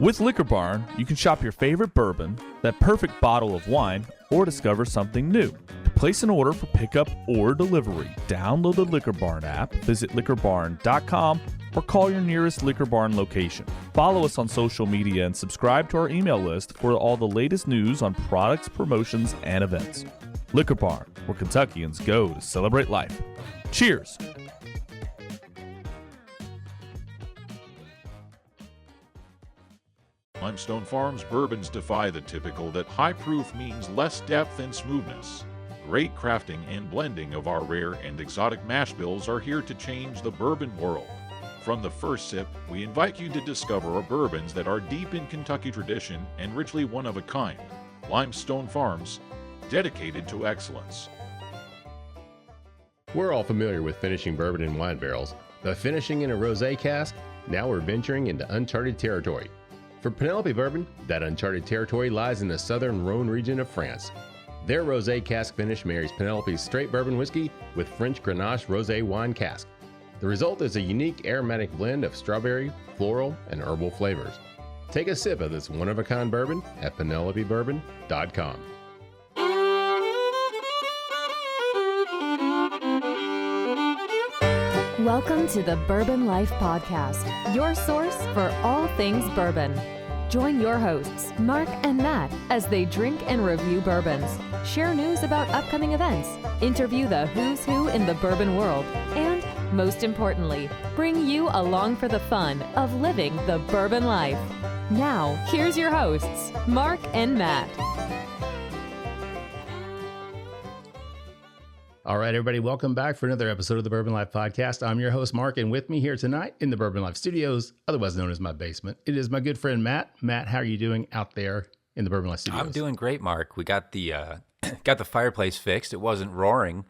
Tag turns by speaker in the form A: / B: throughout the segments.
A: With Liquor Barn, you can shop your favorite bourbon, that perfect bottle of wine, or discover something new. To place an order for pickup or delivery, download the Liquor Barn app, visit liquorbarn.com, or call your nearest Liquor Barn location. Follow us on social media and subscribe to our email list for all the latest news on products, promotions, and events. Liquor Barn, where Kentuckians go to celebrate life. Cheers!
B: Limestone Farms bourbons defy the typical that high proof means less depth and smoothness. Great crafting and blending of our rare and exotic mash bills are here to change the bourbon world. From the first sip, we invite you to discover our bourbons that are deep in Kentucky tradition and richly one of a kind. Limestone Farms, dedicated to excellence.
C: We're all familiar with finishing bourbon in wine barrels, but finishing in a rosé cask? Now we're venturing into uncharted territory. For Penelope Bourbon, that uncharted territory lies in the southern Rhone region of France. Their rosé cask finish marries Penelope's straight bourbon whiskey with French Grenache rosé wine cask. The result is a unique aromatic blend of strawberry, floral, and herbal flavors. Take a sip of this one-of-a-kind bourbon at penelopebourbon.com.
D: Welcome to the Bourbon Life Podcast, your source for all things bourbon. Join your hosts, Mark and Matt, as they drink and review bourbons, share news about upcoming events, interview the who's who in the bourbon world, and, most importantly, bring you along for the fun of living the bourbon life. Now, here's your hosts, Mark and Matt.
C: All right, everybody, welcome back for another episode of the Bourbon Life Podcast. I'm your host, Mark, and with me here tonight in the Bourbon Life Studios, otherwise known as my basement, it is my good friend, Matt. Matt, how are you doing out there in the Bourbon Life Studios?
E: I'm doing great, Mark. We got the got the fireplace fixed. It wasn't roaring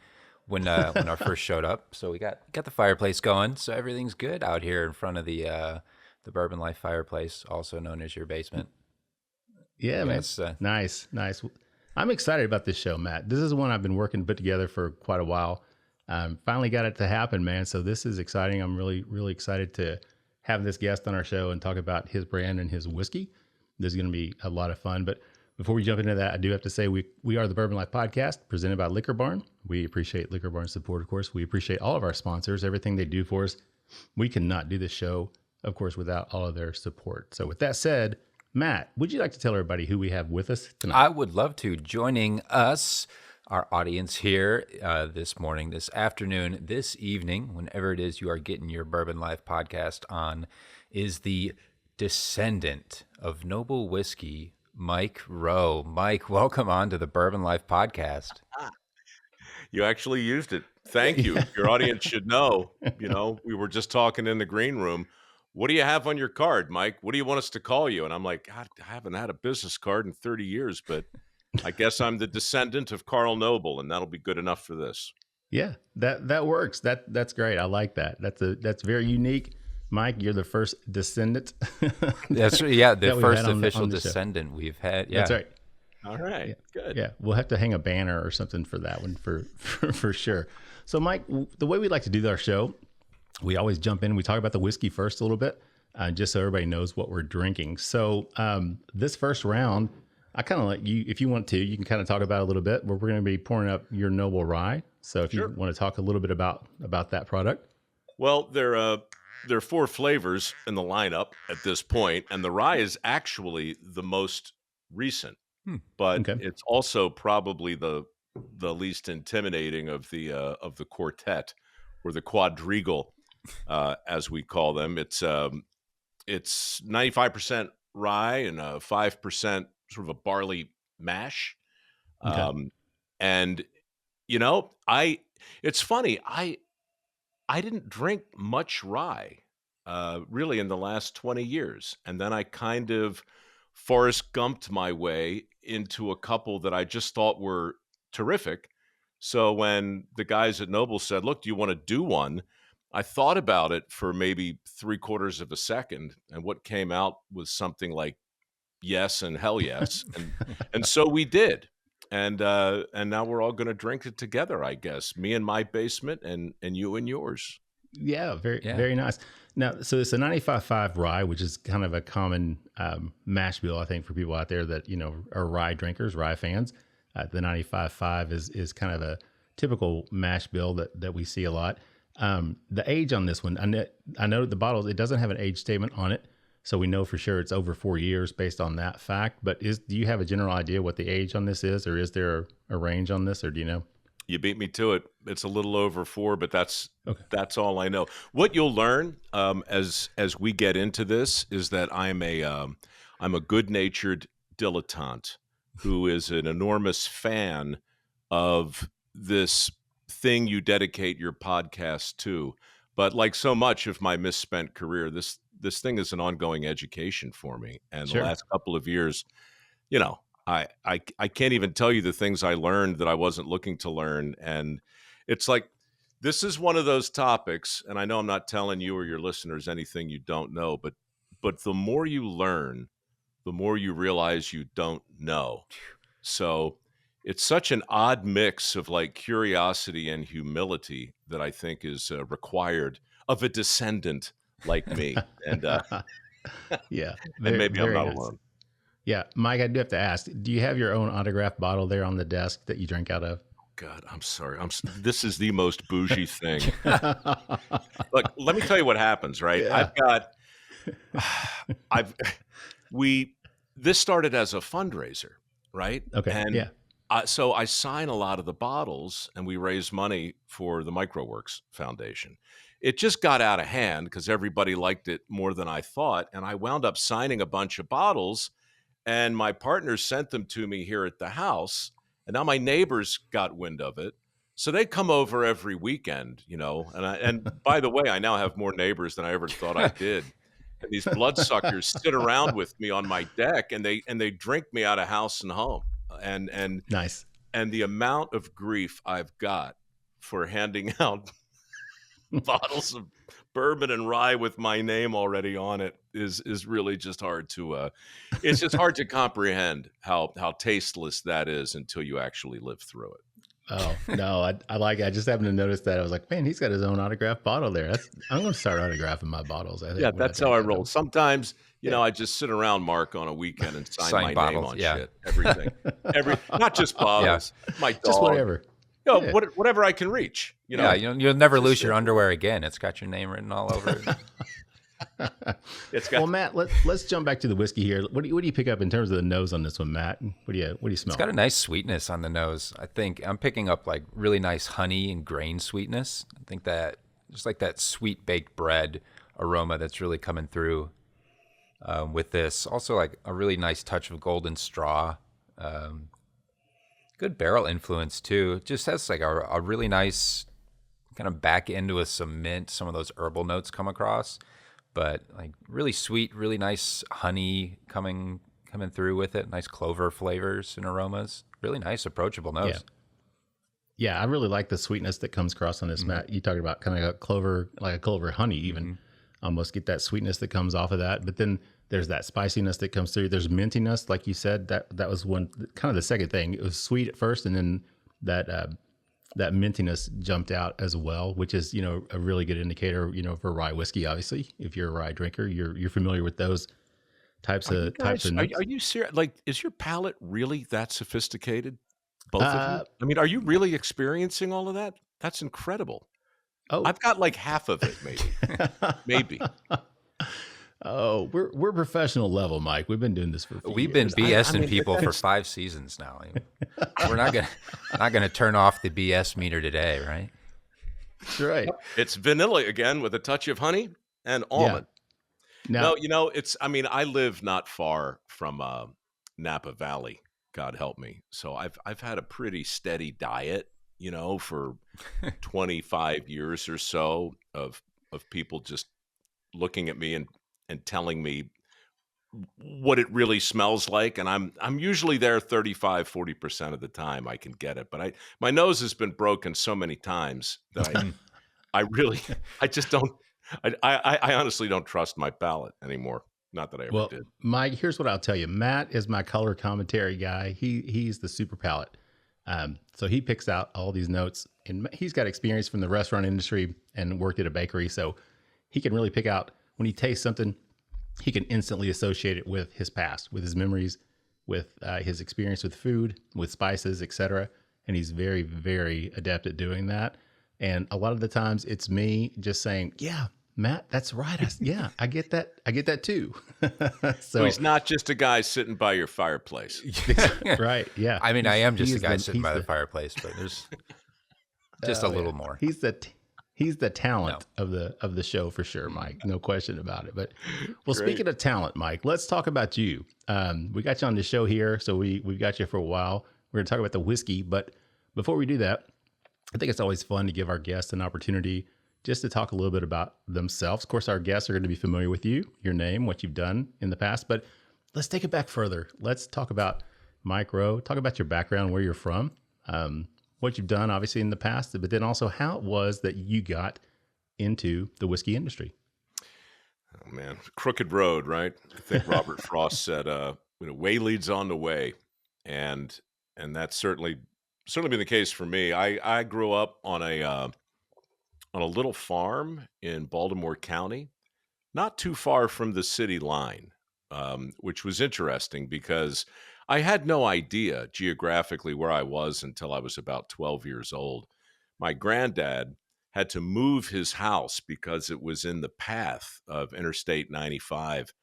E: when I first showed up, so we got the fireplace going. So everything's good out here in front of the Bourbon Life fireplace, also known as your basement.
C: Yeah, man. Nice. I'm excited about this show, Matt. This is one I've been working to put together for quite a while. Finally got it to happen, man. So this is exciting. I'm really, really excited to have this guest on our show and talk about his brand and his whiskey. This is going to be a lot of fun. But before we jump into that, I do have to say we are the Bourbon Life Podcast presented by Liquor Barn. We appreciate Liquor Barn's support, of course. We appreciate all of our sponsors, everything they do for us. We cannot do this show, of course, without all of their support. So with that said, Matt, would you like to tell everybody who we have with us tonight?
E: I would love to. Joining us, our audience here this morning, this afternoon, this evening, whenever it is you are getting your Bourbon Life Podcast on, is the Descendant of Knobel Whiskey, Mike Rowe. Mike, welcome on to the Bourbon Life Podcast.
F: You actually used it. Thank you. Your audience should know. We were just talking in the green room. What do you have on your card, Mike? What do you want us to call you? And I'm like, God, I haven't had a business card in 30 years, but I guess I'm the descendant of Carl Knobel, and that'll be good enough for this.
C: Yeah, that works. That's great. I like that. That's very unique. Mike, you're the first descendant.
E: That's the first official descendant we've had. Yeah.
C: That's right.
F: All right,
C: yeah.
F: Good.
C: Yeah, we'll have to hang a banner or something for that one for sure. So, Mike, the way we like to do our show, we always jump in. We talk about the whiskey first a little bit, just so everybody knows what we're drinking. So this first round, I kind of let you, if you want to, you can kind of talk about it a little bit. But we're going to be pouring up your Knobel Rye. So if you want to talk a little bit about that product.
F: Well, there are 4 flavors in the lineup at this point, and the rye is actually the most recent, but it's also probably the least intimidating of the quartet or the quadrigal. As we call them, it's 95% rye and 5% sort of a barley mash. And it's funny. I didn't drink much rye, really in the last 20 years. And then I kind of Forrest Gumped my way into a couple that I just thought were terrific. So when the guys at Knobel said, look, do you want to do one? I thought about it for maybe 3/4 of a second, and what came out was something like yes and hell yes, and so we did, and now we're all going to drink it together, I guess. Me in my basement, and you in yours.
C: Yeah, very nice. Now, so it's a 95.5 rye, which is kind of a common mash bill, I think, for people out there that, are rye drinkers, rye fans. The 95.5 is kind of a typical mash bill that we see a lot. The age on this one, I know the bottle, it doesn't have an age statement on it, so we know for sure it's over 4 years based on that fact. But do you have a general idea what the age on this is, or is there a range on this, or do you know?
F: You beat me to it. It's a little over 4, but that's all I know. What you'll learn as we get into this is that I'm a good-natured dilettante who is an enormous fan of this thing you dedicate your podcast to. But like so much of my misspent career, this thing is an ongoing education for me. And
C: Sure.
F: The last couple of years, I can't even tell you the things I learned that I wasn't looking to learn. And it's like, this is one of those topics, and I know I'm not telling you or your listeners anything you don't know, but the more you learn, the more you realize you don't know. So it's such an odd mix of like curiosity and humility that I think is required of a descendant like me. And
C: Yeah.
F: and maybe I'm not
C: nice.
F: alone.
C: Yeah. Mike, I do have to ask, do you have your own autographed bottle there on the desk that you drink out of?
F: God, I'm sorry. This is the most bougie thing. Look, let me tell you what happens, right?
C: Yeah.
F: This started as a fundraiser, right?
C: Okay.
F: And
C: yeah.
F: So I sign a lot of the bottles and we raise money for the Mike REMIX Foundation. It just got out of hand because everybody liked it more than I thought. And I wound up signing a bunch of bottles and my partners sent them to me here at the house. And now my neighbors got wind of it. So they come over every weekend, and by the way, I now have more neighbors than I ever thought I did. And these bloodsuckers sit around with me on my deck and they drink me out of house and home. And
C: Nice.
F: And the amount of grief I've got for handing out bottles of bourbon and rye with my name already on it is really just hard to it's just hard to comprehend how tasteless that is until you actually live through it.
C: Oh, no, I like it. I just happened to notice that. I was like, man, he's got his own autographed bottle there. I'm going to start autographing my bottles. I think.
F: Yeah, that's how I roll. Sometimes, I just sit around Mark on a weekend and sign my
E: bottles,
F: name on shit. Everything. Not just bottles. My dog.
C: Just whatever.
F: Whatever I can reach.
E: Yeah, you'll never lose your underwear again. It's got your name written all over it.
C: Well, Matt, let's jump back to the whiskey here. What do you pick up in terms of the nose on this one, Matt? What do you smell?
E: It's got a nice sweetness on the nose. I think I'm picking up like really nice honey and grain sweetness. I think that just like that sweet baked bread aroma that's really coming through with this. Also like a really nice touch of golden straw. Good barrel influence too. It just has like a really nice kind of back end with some mint. Some of those herbal notes come across, but like really sweet, really nice honey coming through with it. Nice clover flavors and aromas. Really nice, approachable nose.
C: Yeah, I really like the sweetness that comes across on this, Matt. You talked about kind of a clover honey, even almost get that sweetness that comes off of that. But then there's that spiciness that comes through. There's mintiness, like you said. That was one kind of the second thing. It was sweet at first, and then that mintiness jumped out as well, which is a really good indicator for rye whiskey. Obviously, if you're a rye drinker, you're familiar with those types of notes.
F: Are you serious? Like, is your palate really that sophisticated? Both of you? I mean, are you really experiencing all of that? That's incredible.
C: Oh,
F: I've got like half of it, maybe.
E: Oh,
C: we're professional level, Mike. We've been doing this for a few
E: We've
C: years.
E: been BSing people for 5 seasons now. We're not gonna turn off the BS meter today, right?
C: That's right.
F: It's vanilla again with a touch of honey and almond.
C: Yeah.
F: No, I live not far from Napa Valley. God help me. So I've had a pretty steady diet, for 25 years or so of people just looking at me and telling me what it really smells like. And I'm usually there 35-40% of the time I can get it. But my nose has been broken so many times that I just don't, I honestly don't trust my palate anymore. Not that I ever did.
C: Mike, here's what I'll tell you. Matt is my color commentary guy. He's the super palate. So he picks out all these notes, and he's got experience from the restaurant industry and worked at a bakery. So he can really pick out when he tastes something, he can instantly associate it with his past, with his memories, with his experience with food, with spices, etc. And he's very, very adept at doing that. And a lot of the times it's me just saying, yeah, Matt, that's right. I get that. I get that too.
F: So he's not just a guy sitting by your fireplace.
C: Right. Yeah.
E: I mean, I am just a guy sitting by the fireplace, but there's just a little more.
C: He's the talent of the show for sure, Mike. No question about it. But well, speaking of talent, Mike, let's talk about you. We got you on the show here, so we've got you for a while. We're going to talk about the whiskey, but before we do that, I think it's always fun to give our guests an opportunity just to talk a little bit about themselves. Of course, our guests are going to be familiar with you, your name, what you've done in the past, but let's take it back further. Let's talk about Mike Rowe, talk about your background, where you're from, what you've done obviously in the past, but then also how it was that you got into the whiskey industry.
F: Oh man, crooked road, right? I think Robert Frost said, way leads on the way. And that's certainly been the case for me. I grew up on a little farm in Baltimore County, not too far from the city line, which was interesting because I had no idea geographically where I was until I was about 12 years old. My granddad had to move his house because it was in the path of Interstate 95,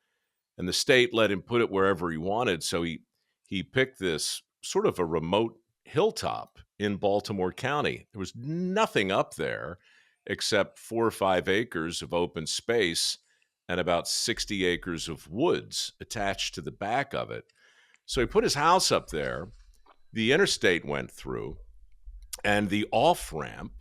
F: and the state let him put it wherever he wanted. So he picked this sort of a remote hilltop in Baltimore County. There was nothing up there except 4 or 5 acres of open space and about 60 acres of woods attached to the back of it. So he put his house up there. The interstate went through, and the off-ramp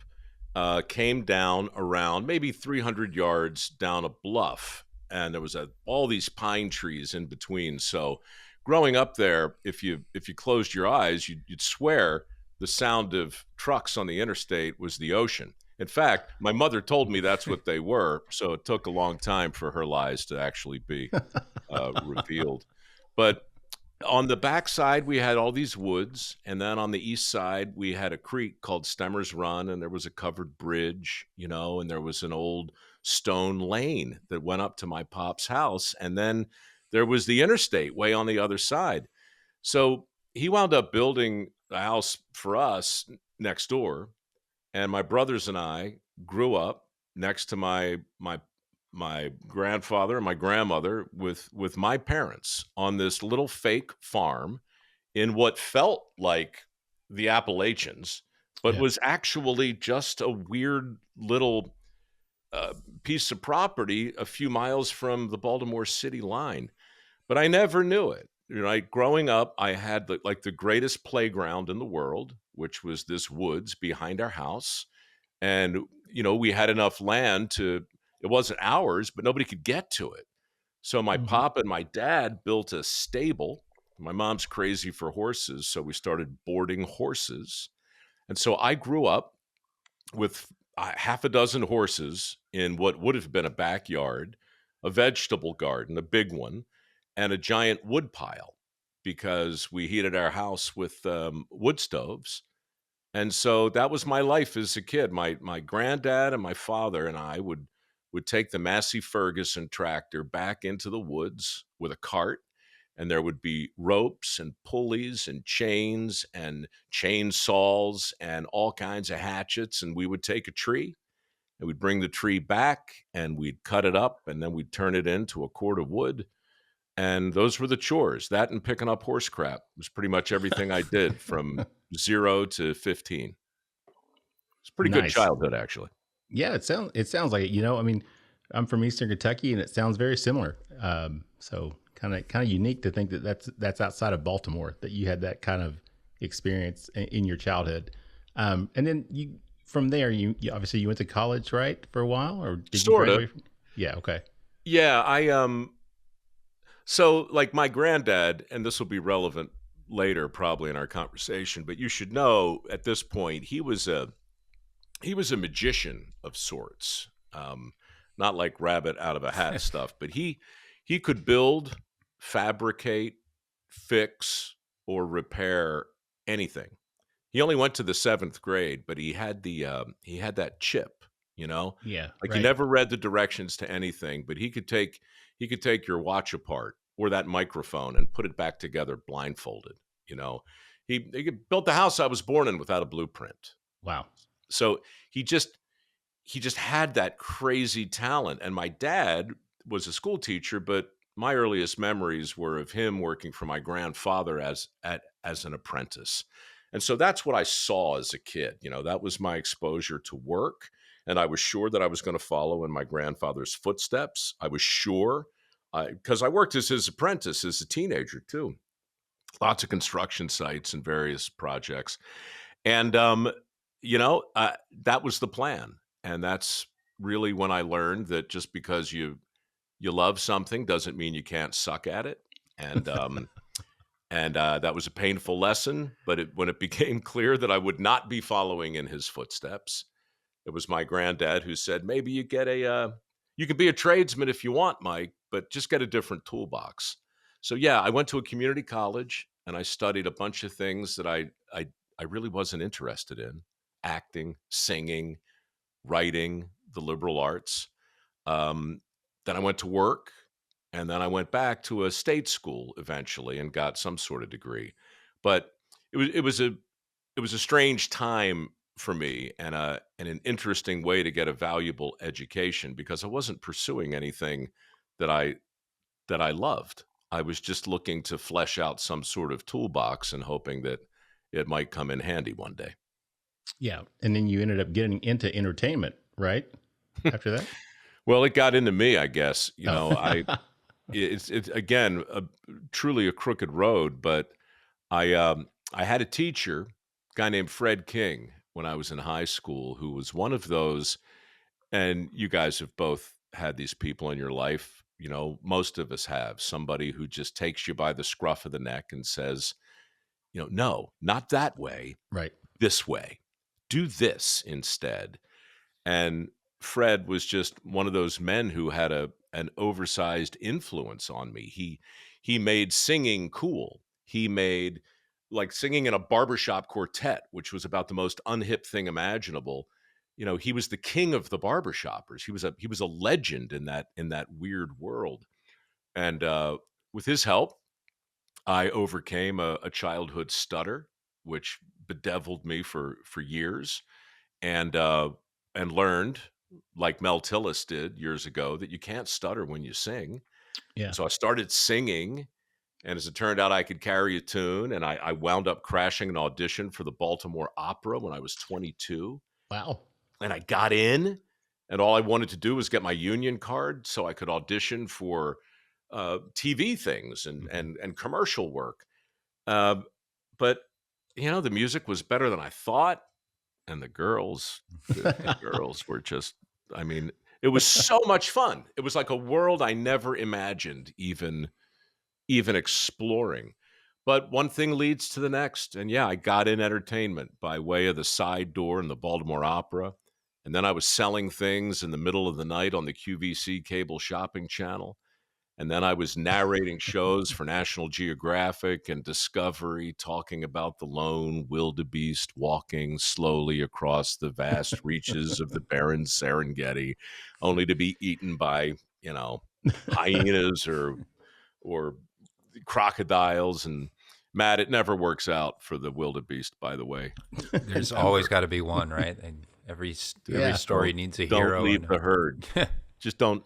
F: came down around maybe 300 yards down a bluff, and there was all these pine trees in between. So growing up there, if you closed your eyes, you'd swear the sound of trucks on the interstate was the ocean. In fact, my mother told me that's what they were, so it took a long time for her lies to actually be revealed. But on the backside, we had all these woods, and then on the east side, we had a creek called Stemmer's Run, and there was a covered bridge, and there was an old stone lane that went up to my pop's house, and then there was the interstate way on the other side. So he wound up building a house for us next door, and my brothers and I grew up next to my grandfather and my grandmother with my parents on this little fake farm in what felt like the Appalachians, but was actually just a weird little piece of property a few miles from the Baltimore city line. But I never knew it. Growing up, I had the greatest playground in the world, which was this woods behind our house. And, we had enough land it wasn't ours, but nobody could get to it. So my pop and my dad built a stable. My mom's crazy for horses, so we started boarding horses. And so I grew up with half a dozen horses in what would have been a backyard, a vegetable garden, a big one, and a giant wood pile because we heated our house with wood stoves. And so that was my life as a kid. My granddad and my father and I would take the Massey Ferguson tractor back into the woods with a cart, and there would be ropes and pulleys and chains and chainsaws and all kinds of hatchets, and we would take a tree and we'd bring the tree back and we'd cut it up, and then we'd turn it into a cord of wood. And those were the chores. That and picking up horse crap was pretty much everything I did from 0 to 15. It's a pretty good childhood, actually.
C: Yeah, it sounds like it. I mean, I'm from Eastern Kentucky, and it sounds very similar. So kind of unique to think that that's outside of Baltimore, that you had that kind of experience in your childhood. And then from there, you obviously you went to college, right, for a while, or did you graduate? Yeah. Okay.
F: Yeah, so like my granddad, and this will be relevant later probably in our conversation, but you should know at this point he was a magician of sorts, not like rabbit out of a hat stuff, but he could build, fabricate, fix, or repair anything. He only went to the 7th grade, but he had that chip
C: Yeah.
F: Like
C: Right.
F: you never read the directions to anything, but he could take your watch apart or that microphone and put it back together blindfolded. He built the house I was born in without a blueprint.
C: Wow.
F: So he just had that crazy talent. And my dad was a school teacher, but my earliest memories were of him working for my grandfather as an apprentice. And so that's what I saw as a kid. That was my exposure to work. And I was sure that I was going to follow in my grandfather's footsteps. I was sure, because I worked as his apprentice as a teenager too. Lots of construction sites and various projects. And, that was the plan. And that's really when I learned that just because you love something doesn't mean you can't suck at it. And that was a painful lesson. But when it became clear that I would not be following in his footsteps, it was my granddad who said, maybe you can be a tradesman if you want, Mike, but just get a different toolbox. So yeah, I went to a community college and I studied a bunch of things that I really wasn't interested in: acting, singing, writing, the liberal arts. Then I went to work, and then I went back to a state school eventually and got some sort of degree. But it was a strange time for me and an interesting way to get a valuable education, because I wasn't pursuing anything that I loved. I was just looking to flesh out some sort of toolbox and hoping that it might come in handy one day.
C: Yeah. And then you ended up getting into entertainment, right? After that?
F: Well, it got into me, I guess. It's again, truly a crooked road, but I had a teacher, a guy named Fred King, when I was in high school, who was one of those, and you guys have both had these people in your life. Most of us have somebody who just takes you by the scruff of the neck and says, no, not that way,
C: Right.
F: this way, do this instead. And Fred was just one of those men who had an oversized influence on me. He made singing cool. He made like singing in a barbershop quartet, which was about the most unhip thing imaginable. He was the king of the barbershoppers. He was a legend in that weird world. And with his help, I overcame a childhood stutter, which bedeviled me for years, and learned, like Mel Tillis did years ago, that you can't stutter when you sing.
C: Yeah.
F: So I started singing, and as it turned out, I could carry a tune, and I wound up crashing an audition for the Baltimore Opera when I was 22.
C: Wow.
F: And I got in, and all I wanted to do was get my union card so I could audition for TV things and commercial work. But the music was better than I thought. And the girls were just, it was so much fun. It was like a world I never imagined even exploring. But one thing leads to the next. And yeah, I got in entertainment by way of the side door in the Baltimore Opera. And then I was selling things in the middle of the night on the QVC cable shopping channel. And then I was narrating shows for National Geographic and Discovery, talking about the lone wildebeest walking slowly across the vast reaches of the barren Serengeti, only to be eaten by, hyenas or crocodiles. And Matt, it never works out for the wildebeest, by the way.
E: There's always got to be one, right? And every story needs a hero.
F: Don't leave the herd. Just don't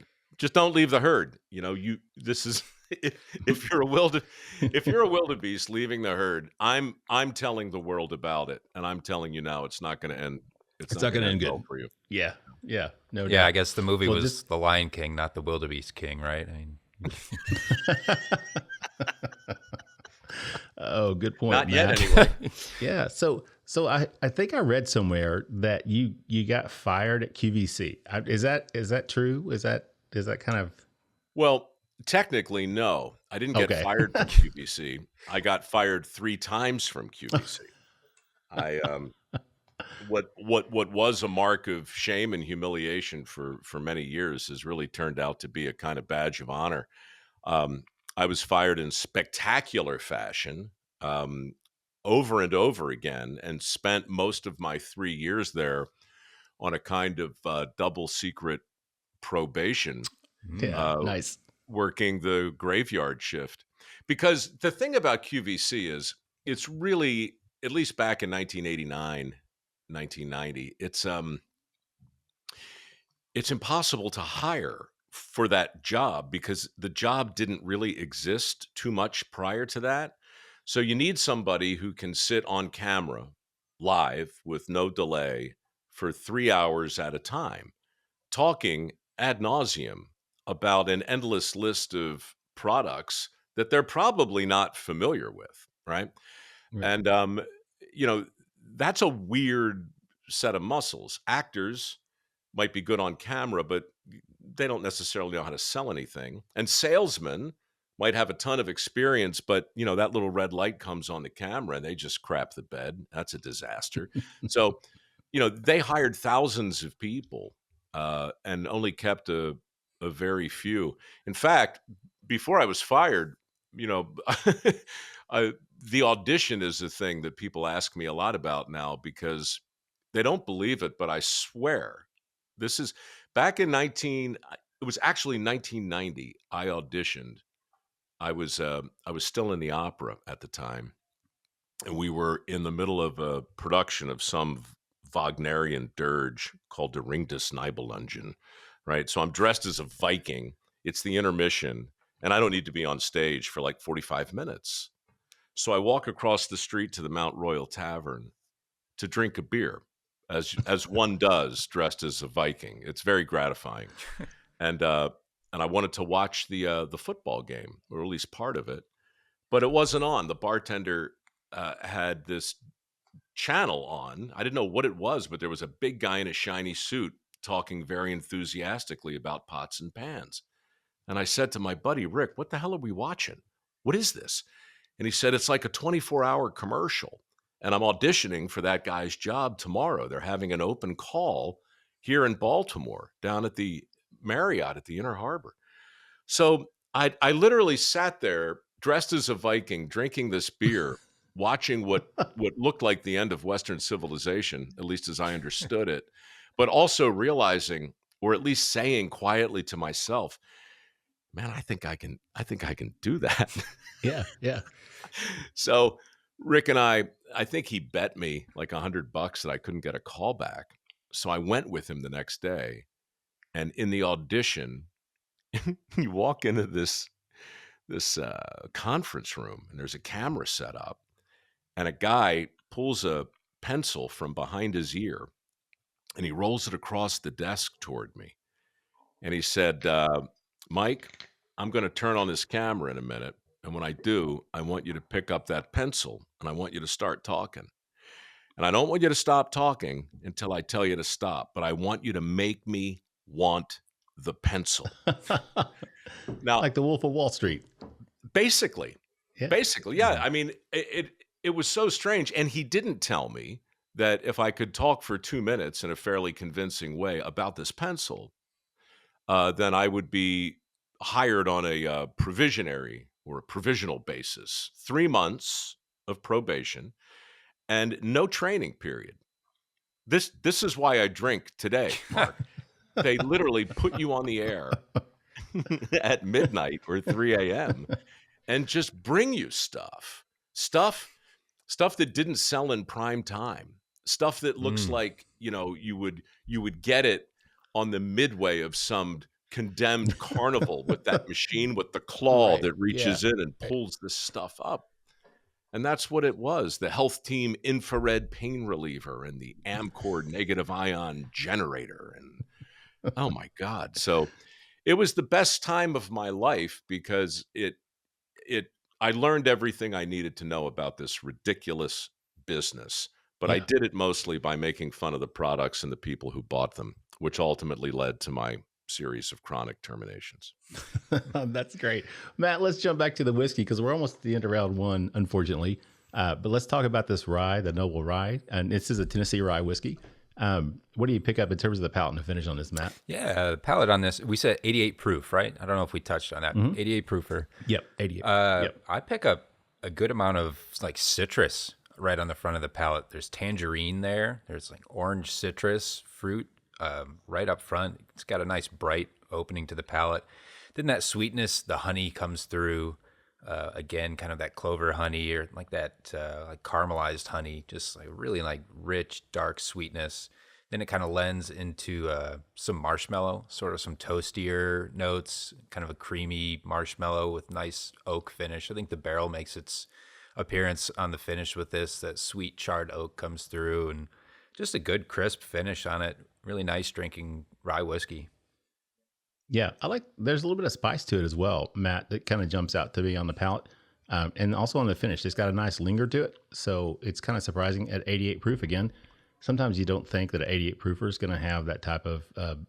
F: leave the herd. This is if you're a wildebeest leaving the herd, I'm telling the world about it, and I'm telling you now, it's not going to end. It's not going to end good
C: well
F: for you.
C: Yeah. Yeah. No doubt.
E: Yeah, I guess the movie was The Lion King, not the Wildebeest King, right?
C: Oh, good point.
F: Not
C: Matt.
F: yet, anyway.
C: Yeah. So I think I read somewhere that you got fired at QVC. Is that true? Is that kind of?
F: Well, technically, no. I didn't get
C: Okay.
F: fired from QVC. I got fired 3 times from QVC. What was a mark of shame and humiliation for many years has really turned out to be a kind of badge of honor. I was fired in spectacular fashion, over and over again, and spent most of my 3 years there on a kind of double secret probation.
C: Nice.
F: Working the graveyard shift. Because the thing about QVC is it's really, at least back in 1989, 1990, it's impossible to hire for that job because the job didn't really exist too much prior to that. So you need somebody who can sit on camera live with no delay for 3 hours at a time, talking ad nauseum about an endless list of products that they're probably not familiar with, right? And, that's a weird set of muscles. Actors might be good on camera, but they don't necessarily know how to sell anything. And salesmen might have a ton of experience, but, that little red light comes on the camera and they just crap the bed. That's a disaster. So, they hired thousands of people and only kept a very few. In fact, before I was fired, the audition is a thing that people ask me a lot about now because they don't believe it, but I swear this is back in it was actually 1990. I auditioned. I was still in the opera at the time, and we were in the middle of a production of some Wagnerian dirge called the Ring des Nibelungen, right? So I'm dressed as a Viking. It's the intermission, and I don't need to be on stage for like 45 minutes. So I walk across the street to the Mount Royal Tavern to drink a beer, as one does dressed as a Viking. It's very gratifying. And I wanted to watch the football game, or at least part of it, but it wasn't on. The bartender had this channel on. I didn't know what it was, but there was a big guy in a shiny suit talking very enthusiastically about pots and pans. And I said to my buddy, Rick, what the hell are we watching? What is this? And he said, it's like a 24-hour commercial. And I'm auditioning for that guy's job tomorrow. They're having an open call here in Baltimore, down at the Marriott at the Inner Harbor. So I literally sat there dressed as a Viking, drinking this beer, watching what looked like the end of Western civilization, at least as I understood it, but also realizing, or at least saying quietly to myself, man, I think I can do that.
C: Yeah.
F: So Rick and I think he bet me like $100 that I couldn't get a call back. So I went with him the next day, and in the audition, you walk into this conference room, and there's a camera set up, and a guy pulls a pencil from behind his ear, and he rolls it across the desk toward me, and he said, Mike, I'm going to turn on this camera in a minute, and when I do, I want you to pick up that pencil, and I want you to start talking. And I don't want you to stop talking until I tell you to stop, but I want you to make me want the pencil. Now,
C: like the Wolf of Wall Street.
F: Basically, yeah. I mean, it was so strange. And he didn't tell me that if I could talk for 2 minutes in a fairly convincing way about this pencil, then I would be hired on a provisionary or a provisional basis, 3 months of probation and no training period. This is why I drink today, Mark. They literally put you on the air at midnight or 3 a.m. and just bring you stuff that didn't sell in prime time, stuff that looks like, you would get it on the midway of some condemned carnival with that machine with the claw that reaches in and pulls this stuff up. And that's what it was, the Health Team infrared pain reliever and the Amcor negative ion generator. And oh my God. So it was the best time of my life because I learned everything I needed to know about this ridiculous business, but I did it mostly by making fun of the products and the people who bought them, which ultimately led to my series of chronic terminations.
C: That's great. Matt, let's jump back to the whiskey because we're almost at the end of round one, unfortunately. But let's talk about this rye, the Knobel rye. And this is a Tennessee rye whiskey. What do you pick up in terms of the palate and the finish on this, Matt?
E: Yeah, the palate on this, we said 88 proof, right? I don't know if we touched on that. 88 proofer.
C: Yep, 88.
E: I pick up a good amount of like citrus right on the front of the palate. There's tangerine there. There's like orange citrus fruit right up front. It's got a nice bright opening to the palate. Then that sweetness, the honey comes through. Again, kind of that clover honey or like that like caramelized honey, just like really like rich, dark sweetness. Then it kind of lends into some marshmallow, sort of some toastier notes, kind of a creamy marshmallow with nice oak finish. I think the barrel makes its appearance on the finish with this. That sweet charred oak comes through and just a good crisp finish on it. Really nice drinking rye whiskey.
C: Yeah, there's a little bit of spice to it as well, Matt, that kind of jumps out to me on the palate. And also on the finish, it's got a nice linger to it. So it's kind of surprising at 88 proof again. Sometimes you don't think that an 88 proofer is going to have that type of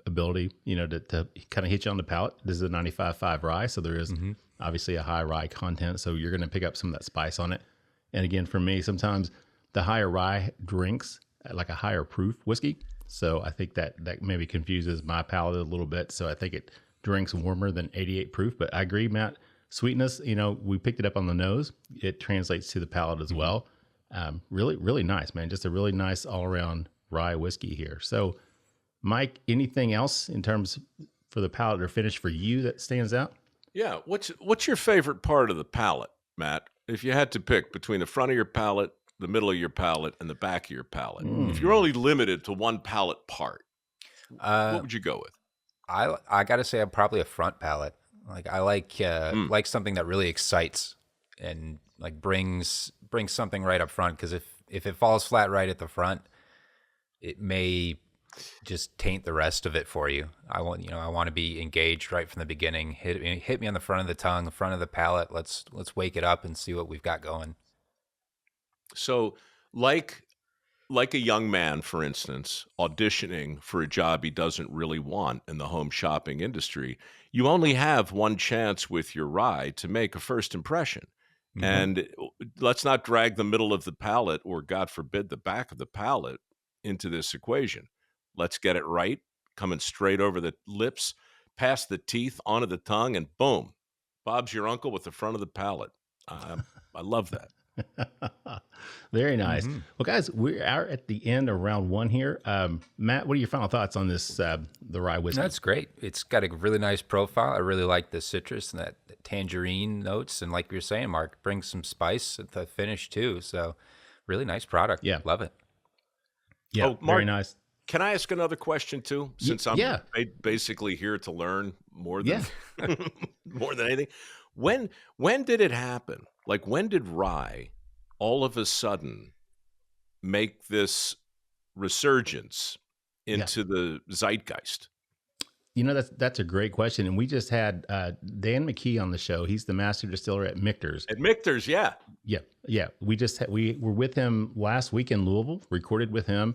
C: ability, to kind of hit you on the palate. This is a 95.5 rye, so there is obviously a high rye content. So you're going to pick up some of that spice on it. And again, for me, sometimes the higher rye drinks like a higher proof whiskey. So I think that maybe confuses my palate a little bit. So I think it drinks warmer than 88 proof. But I agree, Matt. Sweetness, we picked it up on the nose. It translates to the palate as well. Really, really nice, man. Just a really nice all-around rye whiskey here. So, Mike, anything else in terms for the palate or finish for you that stands out?
F: Yeah. What's your favorite part of the palate, Matt? If you had to pick between the front of your palate, the middle of your palate, and the back of your palate, if you're only limited to one palate part, what would you go with?
E: I got to say I'm probably a front palate. Like I like something that really excites and like brings something right up front, because if it falls flat right at the front, it may just taint the rest of it for you. I want to be engaged right from the beginning. Hit me on the front of the tongue, the front of the palate. Let's wake it up and see what we've got going.
F: So like a young man, for instance, auditioning for a job he doesn't really want in the home shopping industry, you only have one chance with your rye to make a first impression. Mm-hmm. And let's not drag the middle of the palate, or God forbid, the back of the palate into this equation. Let's get it right, coming straight over the lips, past the teeth, onto the tongue, and boom, Bob's your uncle with the front of the palate. I love that.
C: Very nice. Mm-hmm. Well, guys, we are at the end of round one here. Matt, what are your final thoughts on this, the rye whiskey?
E: That's great. It's got a really nice profile. I really like the citrus and that tangerine notes. And like you were saying, Mark, brings some spice at the finish too. So really nice product.
C: Yeah.
E: Love it.
C: Yeah,
F: Mark,
C: very nice.
F: Can I ask another question too? Since I'm basically here to learn more than more than anything. When did it happen? Like, when did rye all of a sudden make this resurgence into the zeitgeist?
C: That's a great question. And we just had Dan McKee on the show. He's the master distiller at Michter's.
F: At Michter's, yeah.
C: Yeah. We were with him last week in Louisville, recorded with him.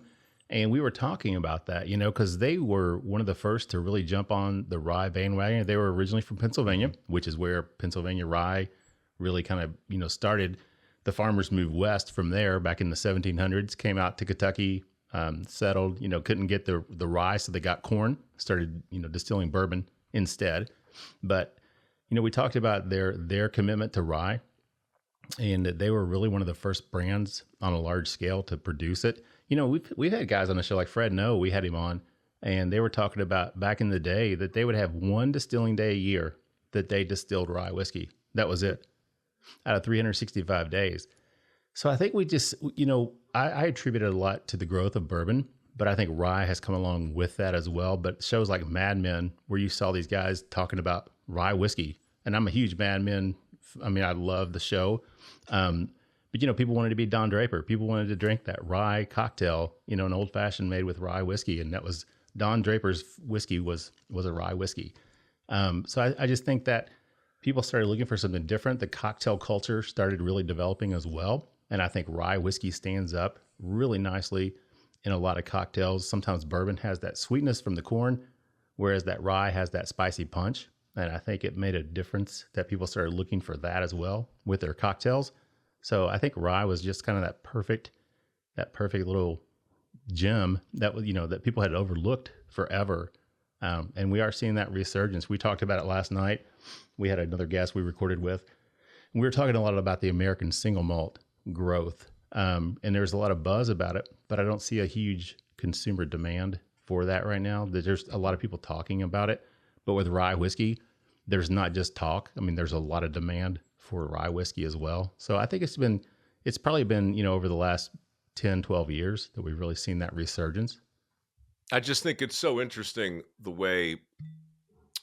C: And we were talking about that, because they were one of the first to really jump on the rye bandwagon. They were originally from Pennsylvania, which is where Pennsylvania rye really kind of, started. The farmers moved west from there back in the 1700s, came out to Kentucky, settled, couldn't get the rye, so they got corn, started, distilling bourbon instead. But, we talked about their commitment to rye, and they were really one of the first brands on a large scale to produce it. We've had guys on the show like Fred Noe, we had him on, and they were talking about back in the day that they would have one distilling day a year that they distilled rye whiskey. That was it, out of 365 days. So I think we just, I attribute it a lot to the growth of bourbon, but I think rye has come along with that as well. But shows like Mad Men, where you saw these guys talking about rye whiskey, and I'm a huge Mad Men. I mean, I love the show. But, people wanted to be Don Draper. People wanted to drink that rye cocktail, an old fashioned made with rye whiskey. And that was Don Draper's whiskey was a rye whiskey. So I just think that people started looking for something different. The cocktail culture started really developing as well. And I think rye whiskey stands up really nicely in a lot of cocktails. Sometimes bourbon has that sweetness from the corn, whereas that rye has that spicy punch. And I think it made a difference that people started looking for that as well with their cocktails. So I think rye was just kind of that perfect little gem that was, that people had overlooked forever. And we are seeing that resurgence. We talked about it last night. We had another guest we recorded with. We were talking a lot about the American single malt growth. And there's a lot of buzz about it, but I don't see a huge consumer demand for that right now. There's a lot of people talking about it, but with rye whiskey, there's not just talk. I mean, there's a lot of demand for rye whiskey as well. So I think it's probably been, over the last 10, 12 years that we've really seen that resurgence.
F: I just think it's so interesting the way,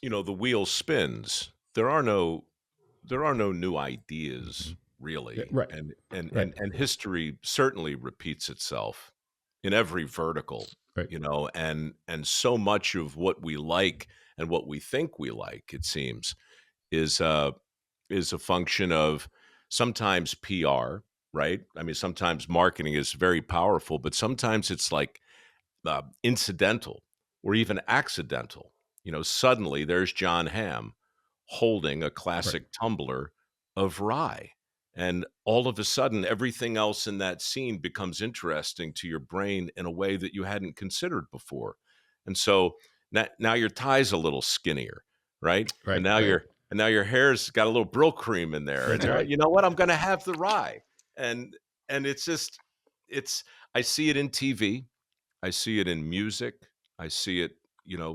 F: the wheel spins. There are no new ideas really.
C: Right.
F: And history certainly repeats itself in every vertical,
C: right.
F: And so much of what we like and what we think we like, it seems, is a function of sometimes PR, right? I mean, sometimes marketing is very powerful, but sometimes it's like incidental or even accidental. Suddenly there's John Hamm holding a classic tumbler of rye. And all of a sudden, everything else in that scene becomes interesting to your brain in a way that you hadn't considered before. And so now your tie's a little skinnier, right?
C: Right.
F: And now your hair's got a little Brill cream in there.
C: That's
F: and
C: right.
F: You know what? I'm going to have the rye. And it's just, I see it in TV. I see it in music. I see it,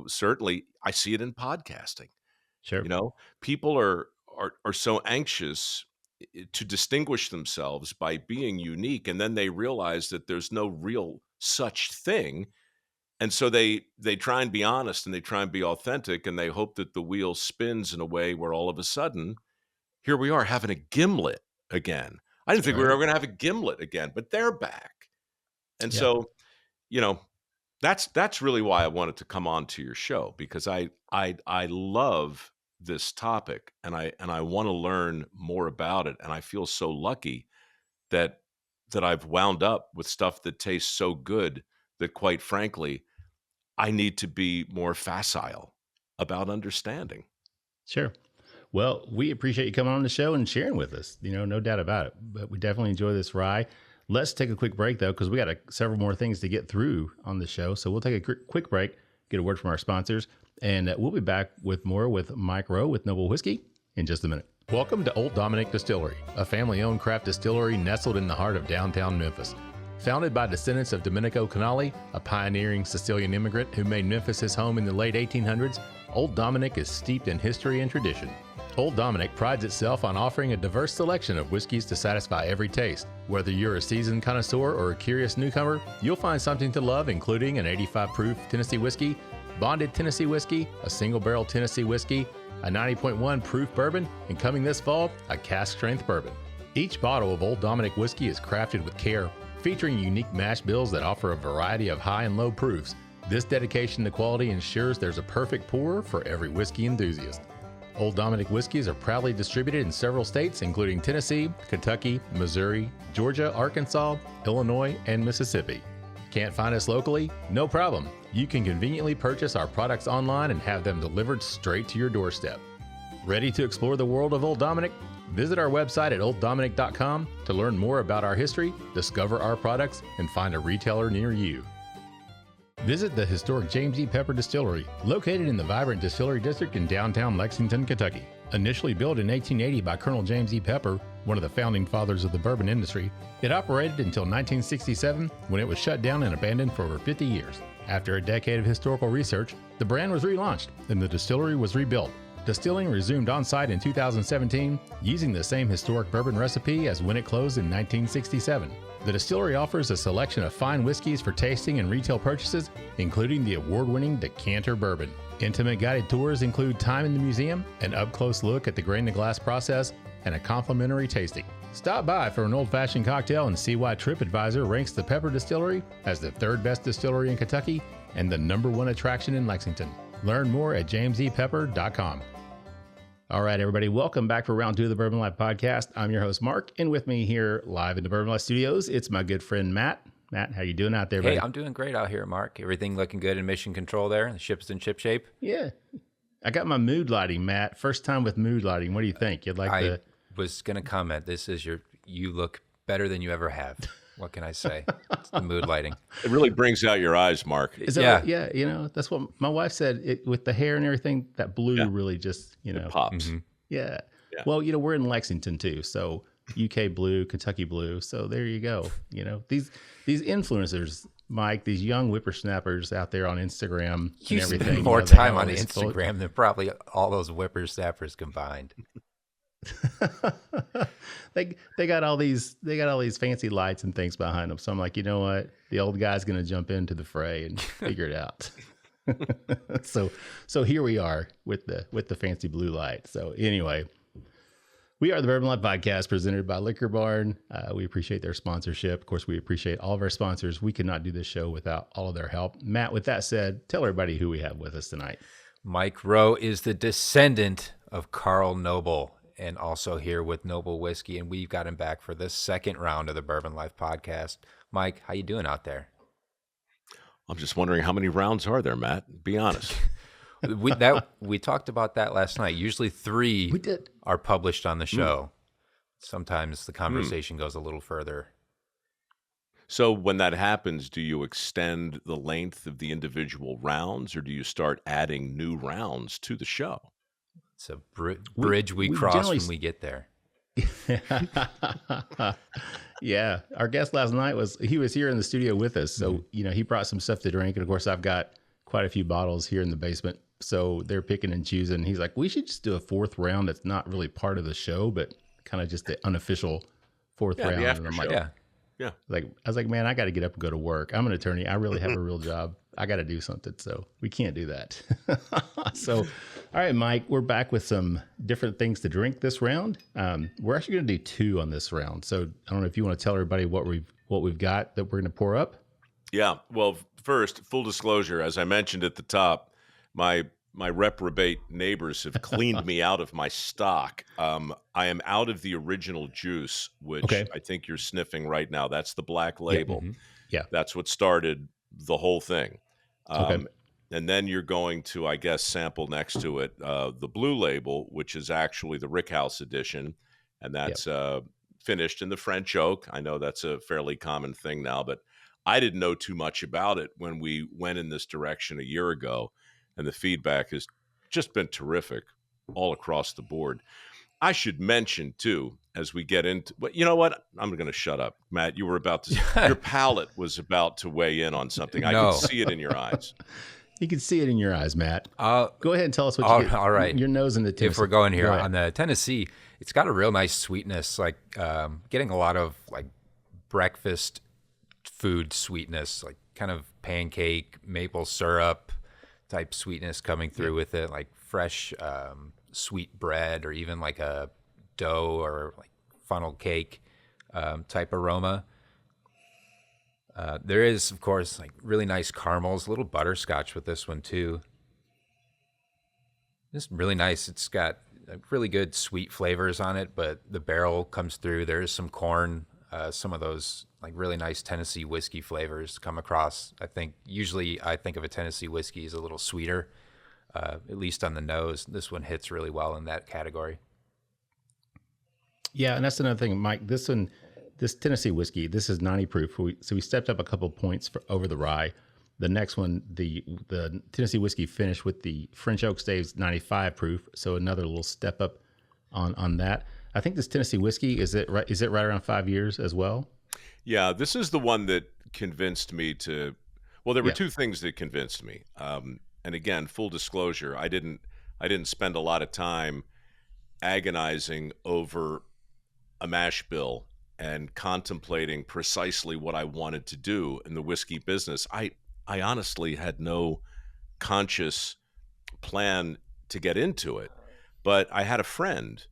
F: certainly I see it in podcasting.
C: Sure.
F: People are so anxious to distinguish themselves by being unique, and then they realize that there's no real such thing, and so they try and be honest and they try and be authentic, and they hope that the wheel spins in a way where all of a sudden, here we are having a gimlet again. I didn't think we were ever going to have a gimlet again, but they're back, and so that's really why I wanted to come on to your show, because I love this topic and I want to learn more about it, and I feel so lucky that I've wound up with stuff that tastes so good that, quite frankly, I need to be more facile about understanding.
C: Sure. Well, we appreciate you coming on the show and sharing with us, no doubt about it, but we definitely enjoy this rye. Let's take a quick break though, because we got several more things to get through on the show. So we'll take a quick break, get a word from our sponsors, and we'll be back with more with Mike Rowe with Knobel Whiskey in just a minute. Welcome to Old Dominick Distillery, a family-owned craft distillery nestled in the heart of downtown Memphis. Founded by descendants of Domenico Canali, a pioneering Sicilian immigrant who made Memphis his home in the late 1800s, Old Dominick is steeped in history and tradition. Old Dominick prides itself on offering a diverse selection of whiskeys to satisfy every taste. Whether you're a seasoned connoisseur or a curious newcomer, you'll find something to love, including an 85 proof Tennessee whiskey, bonded Tennessee whiskey, a single barrel Tennessee whiskey, a 90.1 proof bourbon, and coming this fall, a cask strength bourbon. Each bottle of Old Dominick whiskey is crafted with care, featuring unique mash bills that offer a variety of high and low proofs. This dedication to quality ensures there's a perfect pour for every whiskey enthusiast. Old Dominick whiskeys are proudly distributed in several states, including Tennessee, Kentucky, Missouri, Georgia, Arkansas, Illinois, and Mississippi. Can't find us locally? No problem. You can conveniently purchase our products online and have them delivered straight to your doorstep. Ready to explore the world of Old Dominick? Visit our website at olddominick.com to learn more about our history, discover our products, and find a retailer near you. Visit the historic James E. Pepper Distillery, located in the vibrant Distillery District in downtown Lexington, Kentucky. Initially built in 1880 by Colonel James E. Pepper, one of the founding fathers of the bourbon industry, it operated until 1967 when it was shut down and abandoned for over 50 years. After a decade of historical research, the brand was relaunched and the distillery was rebuilt. Distilling resumed on-site in 2017 using the same historic bourbon recipe as when it closed in 1967. The distillery offers a selection of fine whiskeys for tasting and retail purchases, including the award-winning Decanter Bourbon. Intimate guided tours include time in the museum, an up-close look at the grain-to-glass process, and a complimentary tasting. Stop by for an old-fashioned cocktail and see why TripAdvisor ranks the Pepper Distillery as the third best distillery in Kentucky and the #1 attraction in Lexington. Learn more at jamesepepper.com. All right, everybody, welcome back for round 2 of the Bourbon Life Podcast. I'm your host, Mark, and with me here live in the Bourbon Life Studios, it's my good friend, Matt. Matt, how you doing out there, buddy?
E: Hey, I'm doing great out here, Mark. Everything looking good in mission control there. The ship's in ship shape.
C: Yeah. I got my mood lighting, Matt. First time with mood lighting. What do you think? You'd like
E: I was going to comment. You look better than you ever have. What can I say? It's the mood lighting.
F: It really brings out your eyes, Mark.
C: Yeah, that's what my wife said. With the hair and everything, that blue really just,
F: it pops.
C: Yeah. Well, we're in Lexington too, so UK Blue, Kentucky Blue. So there you go. You know, these influencers, Mike, these young whippersnappers out there on Instagram
E: You
C: and everything.
E: spend more
C: you know, they
E: time
C: have all
E: on
C: this
E: Instagram than probably all those whippersnappers combined.
C: they got all these fancy lights and things behind them. So I'm like, you know what? The old guy's going to jump into the fray and figure it out. So here we are with the fancy blue light. So anyway, we are the Bourbon Life Podcast presented by Liquor Barn. We appreciate their sponsorship. Of course, we appreciate all of our sponsors. We could not do this show without all of their help. Matt, with that said, tell everybody who we have with us tonight.
E: Mike Rowe is the descendant of Carl Knobel, and also here with Knobel Whiskey, and we've got him back for the second round of the Bourbon Life Podcast. Mike, how you doing out there?
F: I'm just wondering how many rounds are there, Matt? Be honest.
E: We talked about that last night. Usually 3 are published on the show. Sometimes the conversation goes a little further.
F: So when that happens, do you extend the length of the individual rounds, or do you start adding new rounds to the show?
E: It's a bridge we cross when we get there.
C: Yeah. Our guest last night was here in the studio with us. So, you know, he brought some stuff to drink. And of course, I've got quite a few bottles here in the basement. So they're picking and choosing. He's like, we should just do a 4th round that's not really part of the show, but kind of just the unofficial 4th round. And I'm like,
F: yeah.
C: I was like, man, I got to get up and go to work. I'm an attorney. I really have a real job. I got to do something. So we can't do that. So, all right, Mike, we're back with some different things to drink this round. We're actually going to do 2 on this round. So I don't know if you want to tell everybody what we've got that we're going to pour up. Yeah.
F: Well, first, full disclosure, as I mentioned at the top, my reprobate neighbors have cleaned me out of my stock. I am out of the original juice, which I think you're sniffing right now. That's the Black Label.
C: Yeah.
F: That's what started the whole thing. And then you're going to, I guess, sample next to it the Blue Label, which is actually the Rickhouse edition. And that's finished in the French oak. I know that's a fairly common thing now, but I didn't know too much about it when we went in this direction a year ago. And the feedback has just been terrific all across the board. I should mention, too, as we get into, but you know what? I'm going to shut up. Matt, you were about to, your palate was about to weigh in on something. I could see it in your eyes.
C: You can see it in your eyes, Matt. Go ahead and tell us what you get.
E: All right.
C: Your nose in the Tennessee.
E: If we're going here on the Tennessee, it's got a real nice sweetness, like getting a lot of like breakfast food sweetness, like kind of pancake, maple syrup type sweetness coming through with it, like fresh sweet bread, or even like a dough or like funnel cake type aroma. There is, of course, like really nice caramels, a little butterscotch with this one too. It's really nice. It's got really good sweet flavors on it, but the barrel comes through. There's some corn, some of those like really nice Tennessee whiskey flavors come across. I think usually I think of a Tennessee whiskey as a little sweeter, at least on the nose. This one hits really well in that category. Yeah, and that's another thing, Mike. This Tennessee whiskey, this is 90 proof. So we stepped up a couple points over the rye. The next one, the Tennessee whiskey finished with the French oak staves 95 proof. So another little step up on that. I think this Tennessee whiskey, is it right around 5 years as well? Yeah, this is the one that convinced me to, well, there were 2 things that convinced me. And again, full disclosure, I didn't spend a lot of time agonizing over a mash bill and contemplating precisely what I wanted to do in the whiskey business. I honestly had no conscious plan to get into it, but I had a friend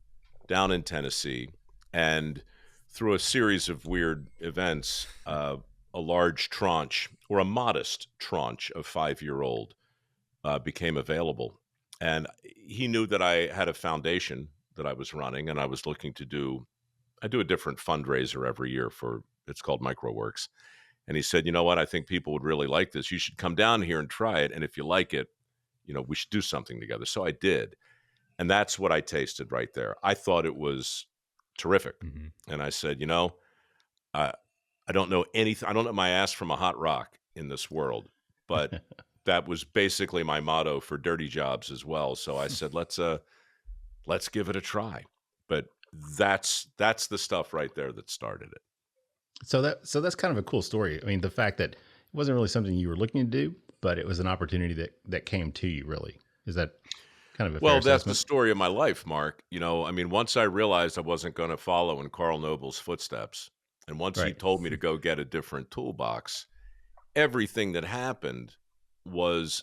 E: down in Tennessee, and through a series of weird events, a large tranche, or a modest tranche of 5-year-old became available. And he knew that I had a foundation that I was running, and I was looking to I do a different fundraiser every year it's called mikeroweWORKS. And he said, you know what, I think people would really like this. You should come down here and try it. And if you like it, we should do something together. So I did. And that's what I tasted right there. I thought it was terrific. Mm-hmm. And I said, I don't know anything. I don't know my ass from a hot rock in this world, but that was basically my motto for dirty jobs as well. So I said, let's give it a try. But
F: that's the stuff right there that started it.
C: So that's kind of a cool story. I mean, the fact that it wasn't really something you were looking to do, but it was an opportunity that came to you, really. Is that kind of a fair
F: Well, that's the
C: assessment?
F: story of my life, Mark. I mean, once I realized I wasn't going to follow in Carl Nobel's footsteps, and once he
C: Right.
F: told me to go get a different toolbox, everything that happened was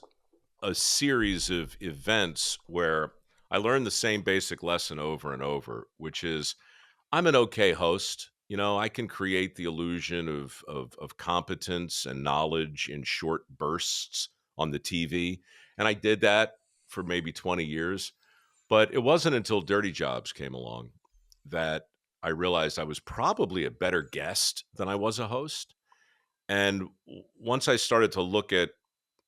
F: a series of events where I learned the same basic lesson over and over, which is I'm an okay host. I can create the illusion of competence and knowledge in short bursts on the TV. And I did that for maybe 20 years. But it wasn't until Dirty Jobs came along that I realized I was probably a better guest than I was a host. And once I started to look at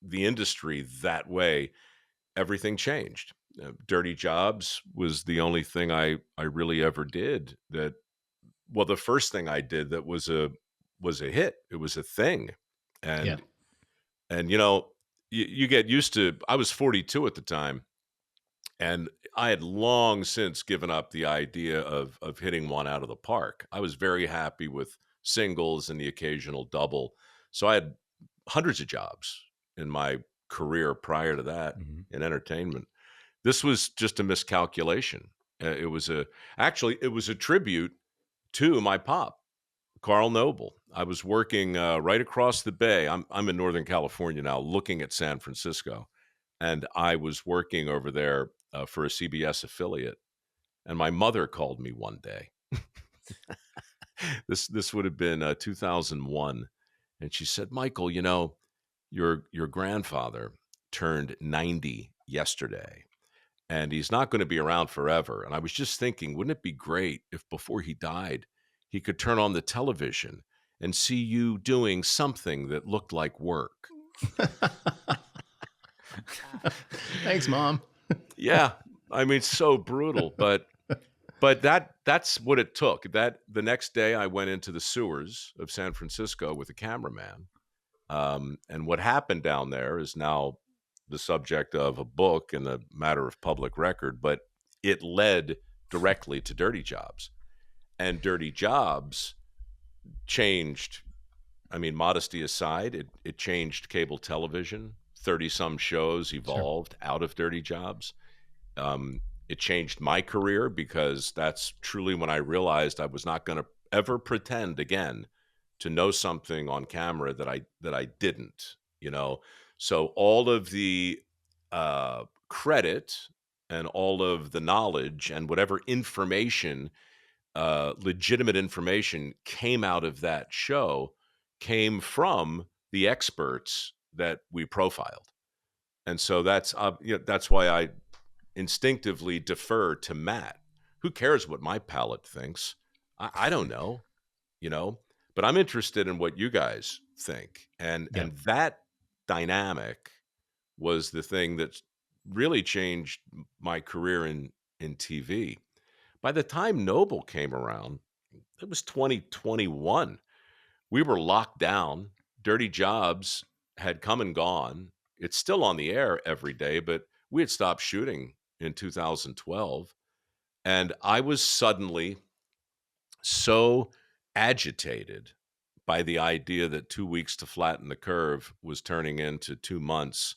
F: the industry that way, everything changed. Dirty Jobs was the only thing I really ever did that. Well, the first thing I did that was a hit. It was a thing,
C: Yeah.
F: and you get used to. I was 42 at the time, and I had long since given up the idea of hitting one out of the park. I was very happy with singles and the occasional double. So I had hundreds of jobs in my career prior to that in entertainment. This was just a miscalculation. It was a tribute to my pop, Carl Noble. I was working right across the bay. I'm in Northern California now, looking at San Francisco, and I was working over there for a CBS affiliate. And my mother called me one day. This would have been 2001, and she said, "Michael, your grandfather turned 90 yesterday, and he's not going to be around forever. And I was just thinking, wouldn't it be great if before he died, he could turn on the television and see you doing something that looked like work?"
C: Thanks, Mom.
F: Yeah, I mean, so brutal, but that's what it took. That the next day I went into the sewers of San Francisco with a cameraman. And what happened down there is now the subject of a book and a matter of public record, but it led directly to Dirty Jobs. And Dirty Jobs changed, I mean, modesty aside, it changed cable television. 30-some shows evolved out of Dirty Jobs. It changed my career because that's truly when I realized I was not going to ever pretend again to know something on camera that I didn't, So all of the credit and all of the knowledge and whatever information, legitimate information came out of that show came from the experts that we profiled. And so that's why I instinctively defer to Matt. Who cares what my palate thinks? I don't know, but I'm interested in what you guys think. And that dynamic was the thing that really changed my career in TV. By the time Noble came around, it was 2021. We were locked down. Dirty Jobs had come and gone. It's still on the air every day, but we had stopped shooting in 2012. And I was suddenly so agitated by the idea that 2 weeks to flatten the curve was turning into 2 months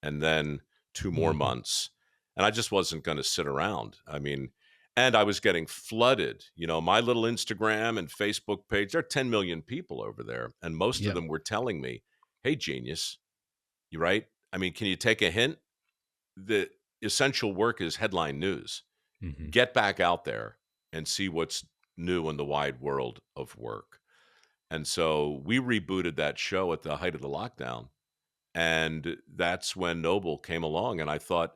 F: and then 2 more months. And I just wasn't going to sit around. I mean, and I was getting flooded. My little Instagram and Facebook page, there are 10 million people over there. And most of them were telling me, "Hey, genius, you right? I mean, can you take a hint? The essential work is headline news. Get back out there and see what's new in the wide world of work." And so we rebooted that show at the height of the lockdown. And that's when Noble came along. And I thought,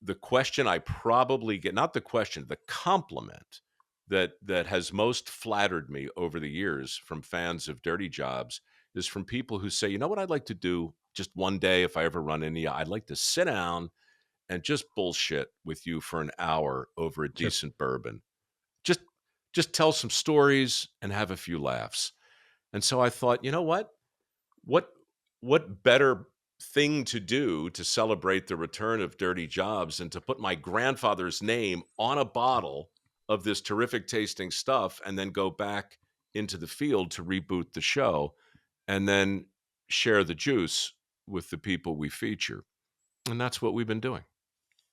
F: the question I probably get, not the question, the compliment that has most flattered me over the years from fans of Dirty Jobs is from people who say, "You know what I'd like to do just one day if I ever run into you? I'd like to sit down and just bullshit with you for an hour over a decent bourbon. Just tell some stories and have a few laughs." And so I thought, you know what better thing to do to celebrate the return of Dirty Jobs, and to put my grandfather's name on a bottle of this terrific tasting stuff, and then go back into the field to reboot the show, and then share the juice with the people we feature. And that's what we've been doing.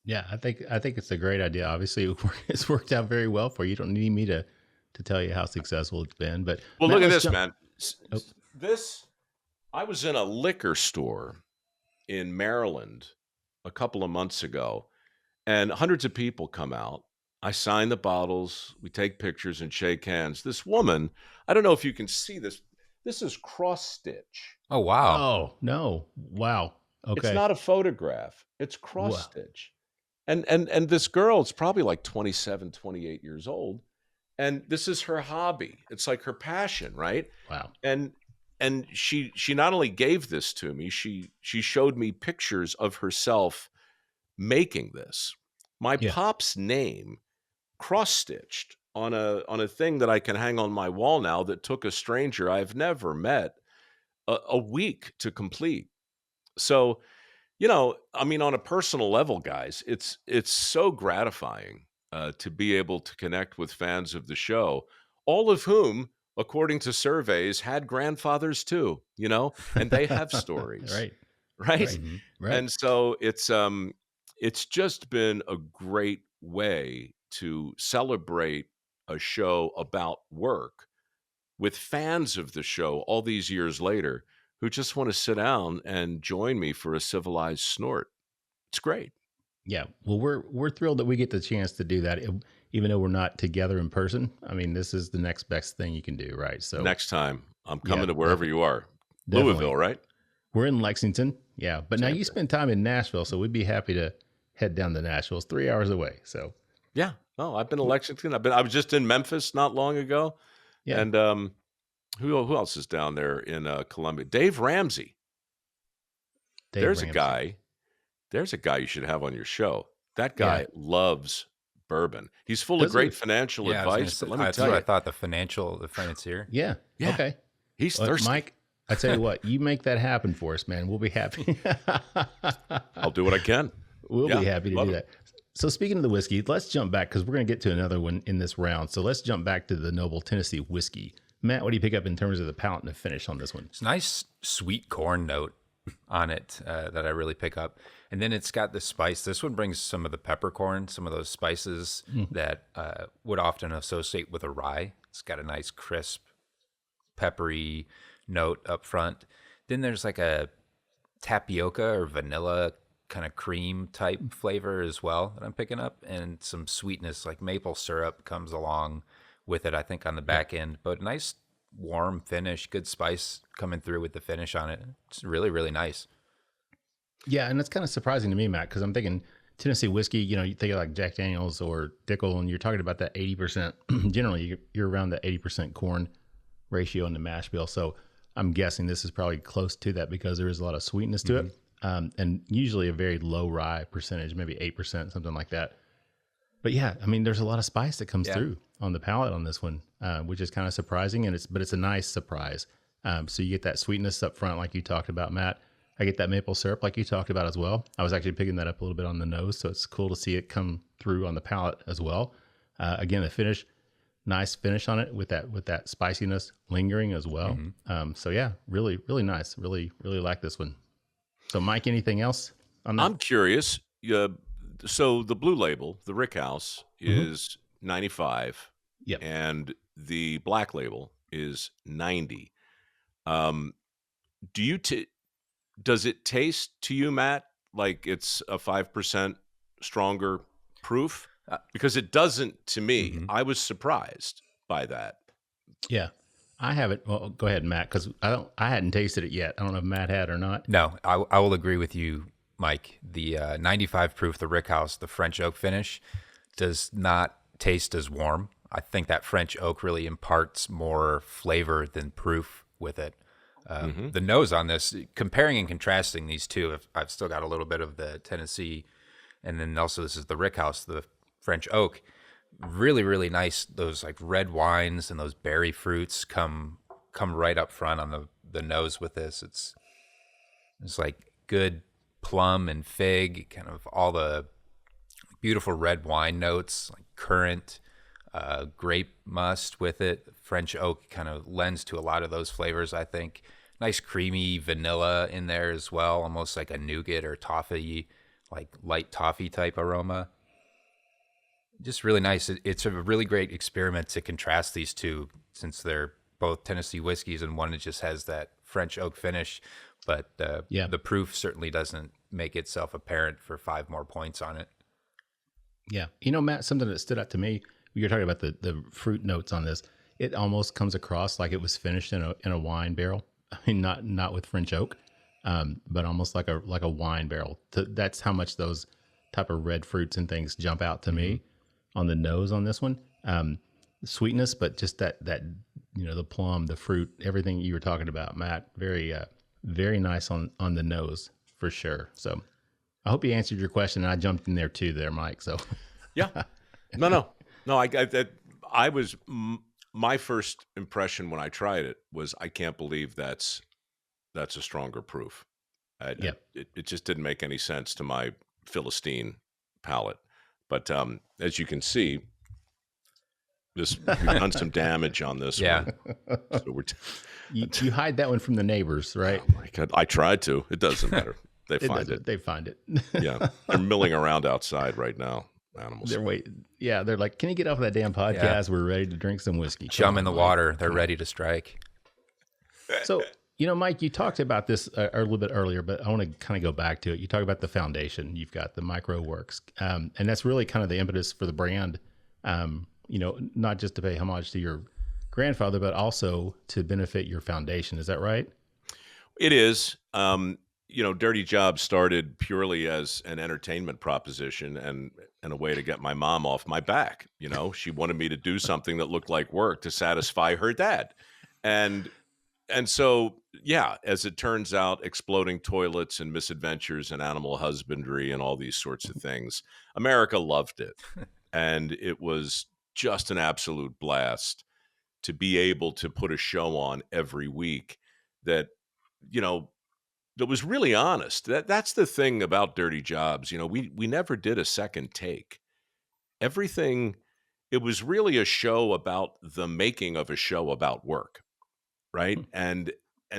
C: Yeah, I think it's a great idea. Obviously, it's worked out very well for you. You don't need me to tell you how successful it's been. But
F: well, look at this, man. This, I was in a liquor store in Maryland a couple of months ago, and hundreds of people come out. I sign the bottles, we take pictures and shake hands. This woman, I don't know if you can see this. This is cross stitch.
E: Oh, wow.
C: Oh, no. Wow. Okay.
F: It's not a photograph. It's cross stitch. And this girl, it's probably like 27, 28 years old. And this is her hobby. It's like her passion, right?
C: Wow.
F: And she not only gave this to me, she showed me pictures of herself making this. My pop's name cross-stitched on a thing that I can hang on my wall now, that took a stranger I've never met a week to complete. So, I mean, on a personal level, guys, it's so gratifying to be able to connect with fans of the show, all of whom, according to surveys, had grandfathers too, and they have stories. Right.
C: Mm-hmm. Right.
F: And so it's just been a great way to celebrate a show about work with fans of the show all these years later, who just want to sit down and join me for a civilized snort. It's great.
C: Yeah. Well, we're thrilled that we get the chance to do that, even though we're not together in person. I mean, this is the next best thing you can do, right? So
F: next time I'm coming to wherever you are.
C: Definitely.
F: Louisville, right?
C: We're in Lexington. Yeah. But now you spend time in Nashville, so we'd be happy to head down to Nashville. It's 3 hours away. So
F: yeah. Oh, I've been to Lexington. I was just in Memphis not long ago.
C: Yeah.
F: And who else is down there in Columbia? Dave Ramsey. There's a guy you should have on your show. That guy loves bourbon. He's full of great financial advice. But let me tell you,
E: I thought the financier.
C: Yeah. Okay.
F: He's thirsty.
C: Mike, I tell you what, you make that happen for us, man. We'll be happy.
F: I'll do what I can.
C: We'll be happy to do that. So speaking of the whiskey, let's jump back, because we're going to get to another one in this round. So let's jump back to the Knobel Tennessee whiskey. Matt, what do you pick up in terms of the palate and the finish on this one?
E: It's a nice sweet corn note on it that I really pick up. And then it's got the spice. This one brings some of the peppercorn, some of those spices that would often associate with a rye. It's got a nice crisp, peppery note up front. Then there's like a tapioca or vanilla kind of cream type flavor as well that I'm picking up, and some sweetness like maple syrup comes along with it, I think, on the back end. But nice warm finish, good spice coming through with the finish on it. It's really, really nice.
C: Yeah, and it's kind of surprising to me, Matt, because I'm thinking Tennessee whiskey, you think of like Jack Daniels or Dickel, and you're talking about that 80%. Generally, you're around the 80% corn ratio in the mash bill. So I'm guessing this is probably close to that, because there is a lot of sweetness to it. And usually a very low rye percentage, maybe 8%, something like that. But yeah, I mean, there's a lot of spice that comes through on the palate on this one, which is kind of surprising, but it's a nice surprise. So you get that sweetness up front, like you talked about, Matt. I get that maple syrup, like you talked about as well. I was actually picking that up a little bit on the nose, so it's cool to see it come through on the palate as well. Again, the finish, nice finish on it with that spiciness lingering as well. So yeah, really, really nice. Really, really like this one. So Mike, anything else on that?
F: I'm curious. So the blue label, the Rickhouse, is 95.
C: Yep.
F: And the black label is 90. Does it taste to you, Matt, like it's a 5% stronger proof? Because it doesn't to me. I was surprised by that.
C: Yeah. I haven't. Well, go ahead, Matt, because I hadn't tasted it yet. I don't know if Matt had or not.
E: No, I will agree with you, Mike. The 95 proof, the Rickhouse, the French oak finish, does not taste as warm. I think that French oak really imparts more flavor than proof with it. The nose on this, comparing and contrasting these two, I've still got a little bit of the Tennessee, and then also this is the Rickhouse, the French oak. Really, really nice. Those like red wines and those berry fruits come right up front on the nose with this. It's like good plum and fig, kind of all the beautiful red wine notes, like currant, grape must with it. French oak kind of lends to a lot of those flavors, I think. Nice creamy vanilla in there as well, almost like a nougat or toffee, like light toffee type aroma. Just really nice. It's a really great experiment to contrast these two, since they're both Tennessee whiskeys and one that just has that French oak finish. But the proof certainly doesn't make itself apparent for 5 more points on it.
C: Yeah. You know, Matt, something that stood out to me, you're talking about the fruit notes on this. It almost comes across like it was finished in a wine barrel. I mean, not with French oak, but almost like a wine barrel. That's how much those type of red fruits and things jump out to me on the nose on this one. Sweetness, but just that the plum, the fruit, everything you were talking about, Matt. Very very nice on the nose for sure. So I hope you answered your question. And I jumped in there too, Mike. So
F: yeah, no. I was. My first impression when I tried it was, I can't believe that's a stronger proof. It just didn't make any sense to my Philistine palate. But as you can see, we've done some damage on this one. So
C: you hide that one from the neighbors, right?
F: Oh my God, I tried to. It doesn't matter. They find it.
C: They find it.
F: Yeah, they're milling around outside right now. Animals.
C: They're waiting. Yeah, they're like, "Can you get off of that damn podcast? Yeah. We're ready to drink some whiskey."
E: Chum in the water. They're ready to strike.
C: So, Mike, you talked about this a little bit earlier, but I want to kind of go back to it. You talk about the foundation. You've got the Mike REMIX, and that's really kind of the impetus for the brand. Not just to pay homage to your grandfather, but also to benefit your foundation. Is that right?
F: It is. Dirty Jobs started purely as an entertainment proposition and a way to get my mom off my back. She wanted me to do something that looked like work to satisfy her dad. And so, as it turns out, exploding toilets and misadventures and animal husbandry and all these sorts of things, America loved it. And it was just an absolute blast to be able to put a show on every week that was really honest. That's the thing about Dirty Jobs. We never did a second take. Everything, it was really a show about the making of a show about work, right? And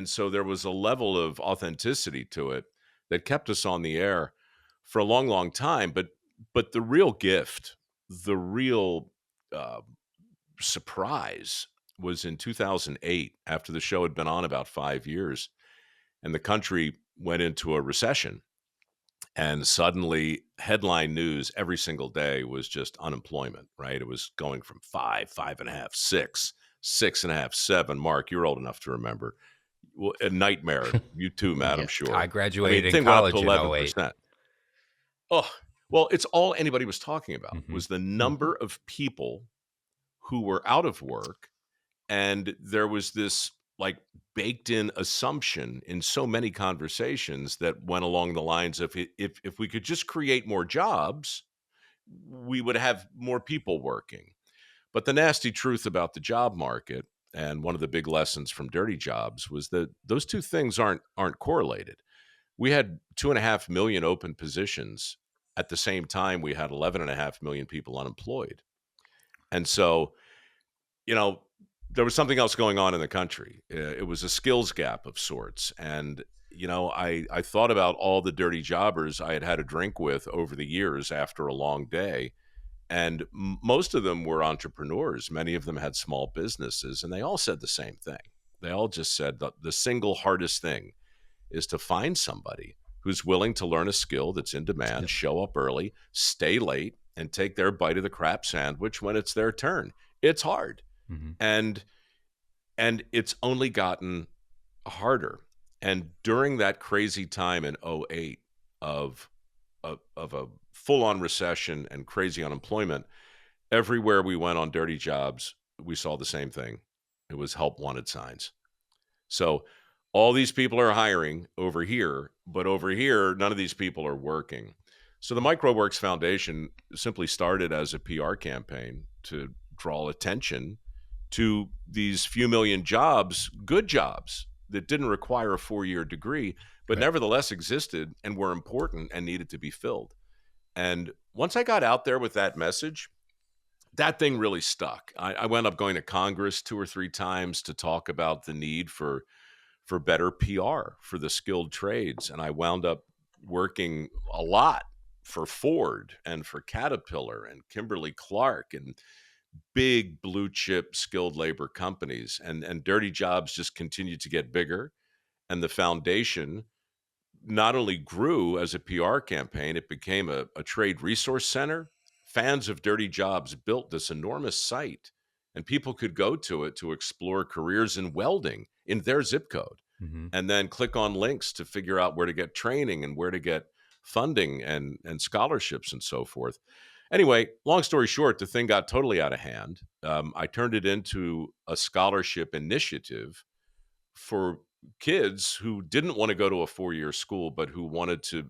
F: so there was a level of authenticity to it that kept us on the air for a long, long time. But the real gift, the real surprise was in 2008, after the show had been on about 5 years. And the country went into a recession, and suddenly headline news every single day was just unemployment, right? It was going from 5, 5.5, 6, 6.5, 7. Mark, you're old enough to remember. A nightmare. You too, Matt, I'm sure.
E: I graduated in college in 11%.
F: Oh, well, it's all anybody was talking about was the number of people who were out of work. And there was this baked in assumption in so many conversations that went along the lines of, if we could just create more jobs, we would have more people working. But the nasty truth about the job market, and one of the big lessons from Dirty Jobs, was that those two things aren't correlated. We had 2.5 million open positions. At the same time, we had 11.5 million people unemployed. And so, there was something else going on in the country. It was a skills gap of sorts. And, I thought about all the dirty jobbers I had a drink with over the years after a long day. And most of them were entrepreneurs. Many of them had small businesses, and they all said the same thing. They all just said that the single hardest thing is to find somebody who's willing to learn a skill that's in demand, show up early, stay late, and take their bite of the crap sandwich when it's their turn. It's hard. And it's only gotten harder. And during that crazy time in 2008 of a full-on recession and crazy unemployment, everywhere we went on Dirty Jobs, we saw the same thing. It was help wanted signs. So all these people are hiring over here, but over here, none of these people are working. So the Mike REMIX Foundation simply started as a PR campaign to draw attention to these few million jobs, good jobs that didn't require a 4-year degree, but nevertheless existed and were important and needed to be filled. And once I got out there with that message, that thing really stuck. I wound up going to Congress 2 or 3 times to talk about the need for better PR for the skilled trades. And I wound up working a lot for Ford and for Caterpillar and Kimberly-Clark and big blue chip skilled labor companies. And Dirty Jobs just continued to get bigger. And the foundation not only grew as a PR campaign, it became a trade resource center. Fans of Dirty Jobs built this enormous site, and people could go to it to explore careers in welding in their zip code, and then click on links to figure out where to get training and where to get funding and scholarships and so forth. Anyway, long story short, the thing got totally out of hand. I turned it into a scholarship initiative for kids who didn't want to go to a 4-year school, but who wanted to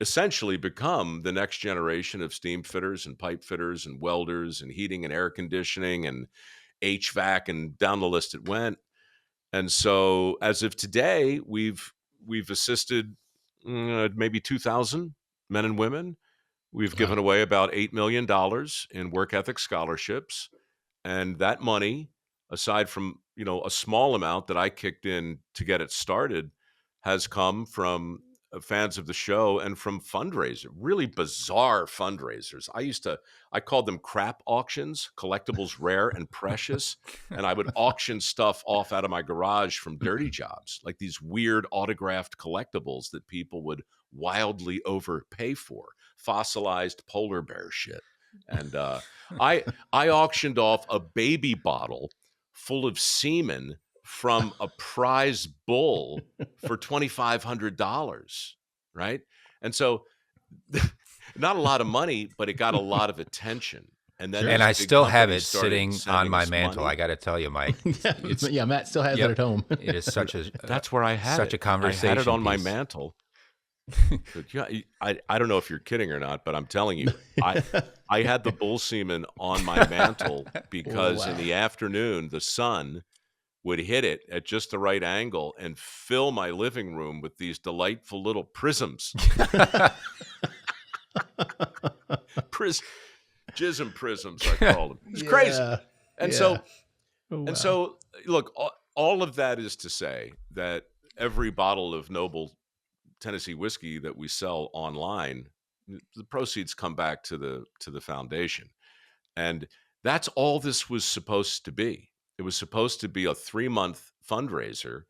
F: essentially become the next generation of steam fitters and pipe fitters and welders and heating and air conditioning and HVAC, and down the list it went. And so as of today, we've assisted maybe 2,000 men and women. We've given away about $8 million in work ethic scholarships. And that money, aside from, a small amount that I kicked in to get it started, has come from fans of the show and from fundraisers, really bizarre fundraisers. I called them crap auctions, collectibles rare and precious. And I would auction stuff off out of my garage from Dirty Jobs, like these weird autographed collectibles that people would wildly overpay for, fossilized polar bear shit. And I auctioned off a baby bottle full of semen from a prize bull for $2,500, right? And so not a lot of money, but it got a lot of attention. And then
E: I still have it sitting on my mantle. I got to tell you, Mike.
C: Yeah, Matt still has it at home.
E: It is such a
F: that's where I had
E: such
F: it.
E: a conversation.
F: I had it on
E: piece.
F: my mantle. I don't know if you're kidding or not, but I'm telling you, I had the bull semen on my mantle because in the afternoon the sun would hit it at just the right angle and fill my living room with these delightful little prisms. Jism prisms, I call them. It's crazy. And so look, all of that is to say that every bottle of Knobel Tennessee whiskey that we sell online, the proceeds come back to the foundation. And that's all this was supposed to be. It was supposed to be a 3-month fundraiser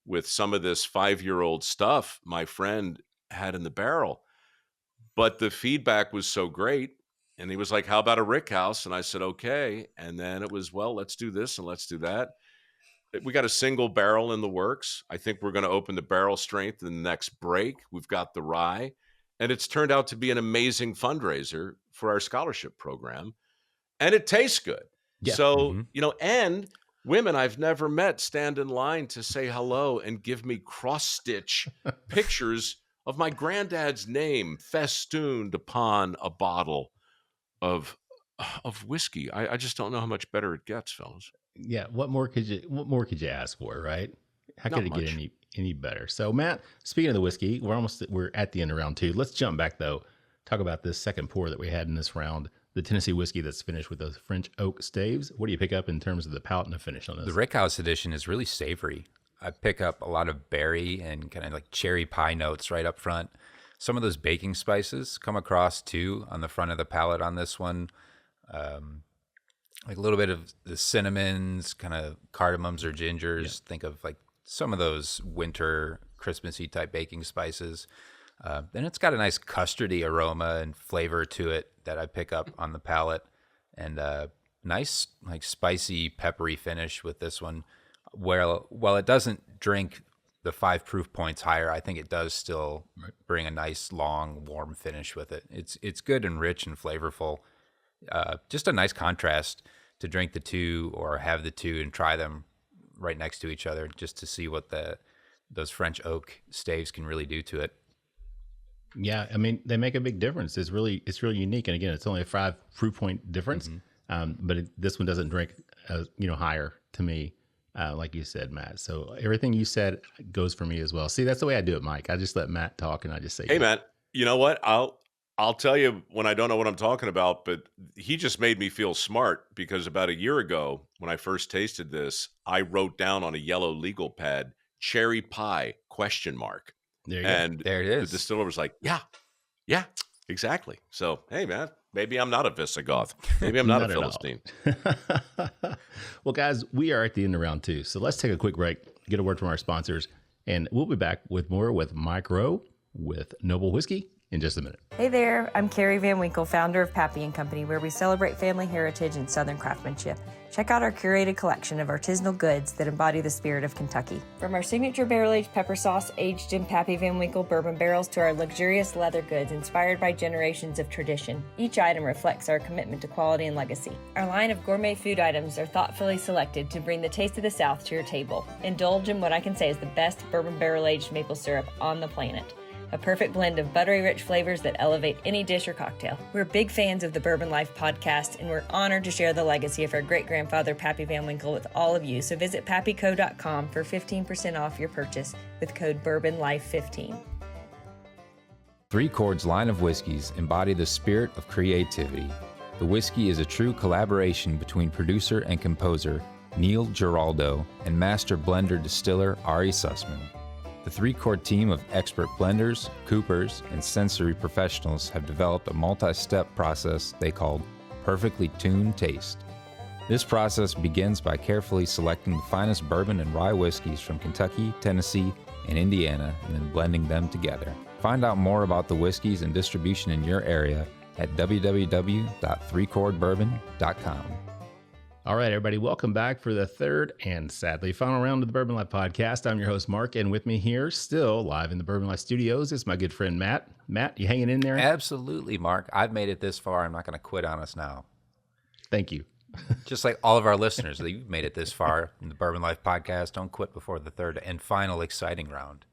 F: with some of this 5-year-old stuff my friend had in the barrel. But the feedback was so great. And he was like, how about a rick house? And I said, okay. And then it was, well, let's do this and let's do that. We got a single barrel in the works. I think we're going to open the barrel strength in the next break. We've got the rye. And it's turned out to be an amazing fundraiser for our scholarship program. And it tastes good. Yeah. So, and women I've never met stand in line to say hello and give me cross-stitch pictures of my granddad's name festooned upon a bottle of whiskey. I just don't know how much better it gets, fellas.
C: Yeah, what more could you ask for, right? How could it get any better? So, Matt, speaking of the whiskey, we're at the end of round 2. Let's jump back though. Talk about this second pour that we had in this round, the Tennessee whiskey that's finished with those French oak staves. What do you pick up in terms of the palate and the finish on this?
E: The Rickhouse edition is really savory. I pick up a lot of berry and kind of like cherry pie notes right up front. Some of those baking spices come across too on the front of the palate on this one. Like a little bit of the cinnamons, kind of cardamoms or gingers. Yeah. Think of like some of those winter Christmassy type baking spices. Then it's got a nice custardy aroma and flavor to it that I pick up on the palate, and nice like spicy peppery finish with this one. While it doesn't drink the 5 proof points higher, I think it does still bring a nice long warm finish with it. It's good and rich and flavorful. Just a nice contrast to drink the two or have the two and try them right next to each other just to see what those French oak staves can really do to it.
C: Yeah, I mean, they make a big difference. It's really unique. And again, it's only a 5 proof point difference. Mm-hmm. But this one doesn't drink, higher to me. like you said, Matt. So everything you said goes for me as well. See, that's the way I do it, Mike. I just let Matt talk and I just say,
F: hey, Matt, you know what? I'll tell you when I don't know what I'm talking about, but he just made me feel smart because about a year ago when I first tasted this, I wrote down on a yellow legal pad, cherry pie, ?
C: There you
F: and
E: go. There it is.
F: The distiller was like, yeah, exactly. So, hey, man, maybe I'm not a Visigoth. Maybe I'm not a Philistine.
C: Well, guys, we are at the end of round 2. So let's take a quick break, get a word from our sponsors, and we'll be back with more with Mike Rowe with Knobel Whiskey in just a minute.
G: Hey there, I'm Carrie Van Winkle, founder of Pappy & Company, where we celebrate family heritage and Southern craftsmanship. Check out our curated collection of artisanal goods that embody the spirit of Kentucky. From our signature barrel-aged pepper sauce aged in Pappy Van Winkle bourbon barrels to our luxurious leather goods inspired by generations of tradition, each item reflects our commitment to quality and legacy. Our line of gourmet food items are thoughtfully selected to bring the taste of the South to your table. Indulge in what I can say is the best bourbon barrel-aged maple syrup on the planet. A perfect blend of buttery rich flavors that elevate any dish or cocktail. We're big fans of the Bourbon Life Podcast, and we're honored to share the legacy of our great-grandfather Pappy Van Winkle with all of you. So visit pappyco.com for 15% off your purchase with code BourbonLife15.
E: Three Chord's line of whiskeys embody the spirit of creativity. The whiskey is a true collaboration between producer and composer Neil Giraldo and master blender distiller Ari Sussman. The 3 Chord team of expert blenders, coopers, and sensory professionals have developed a multi-step process they called Perfectly Tuned Taste. This process begins by carefully selecting the finest bourbon and rye whiskeys from Kentucky, Tennessee, and Indiana, and then blending them together. Find out more about the whiskeys and distribution in your area at www.3chordbourbon.com.
C: All right, everybody, welcome back for the third and sadly final round of the Bourbon Life Podcast. I'm your host, Mark, and with me here, still live in the Bourbon Life studios, is my good friend, Matt. Matt, you hanging in there?
E: Absolutely, Mark. I've made it this far. I'm not going to quit on us now.
C: Thank you.
E: Just like all of our listeners, you've made it this far in the Bourbon Life Podcast. Don't quit before the third and final exciting round.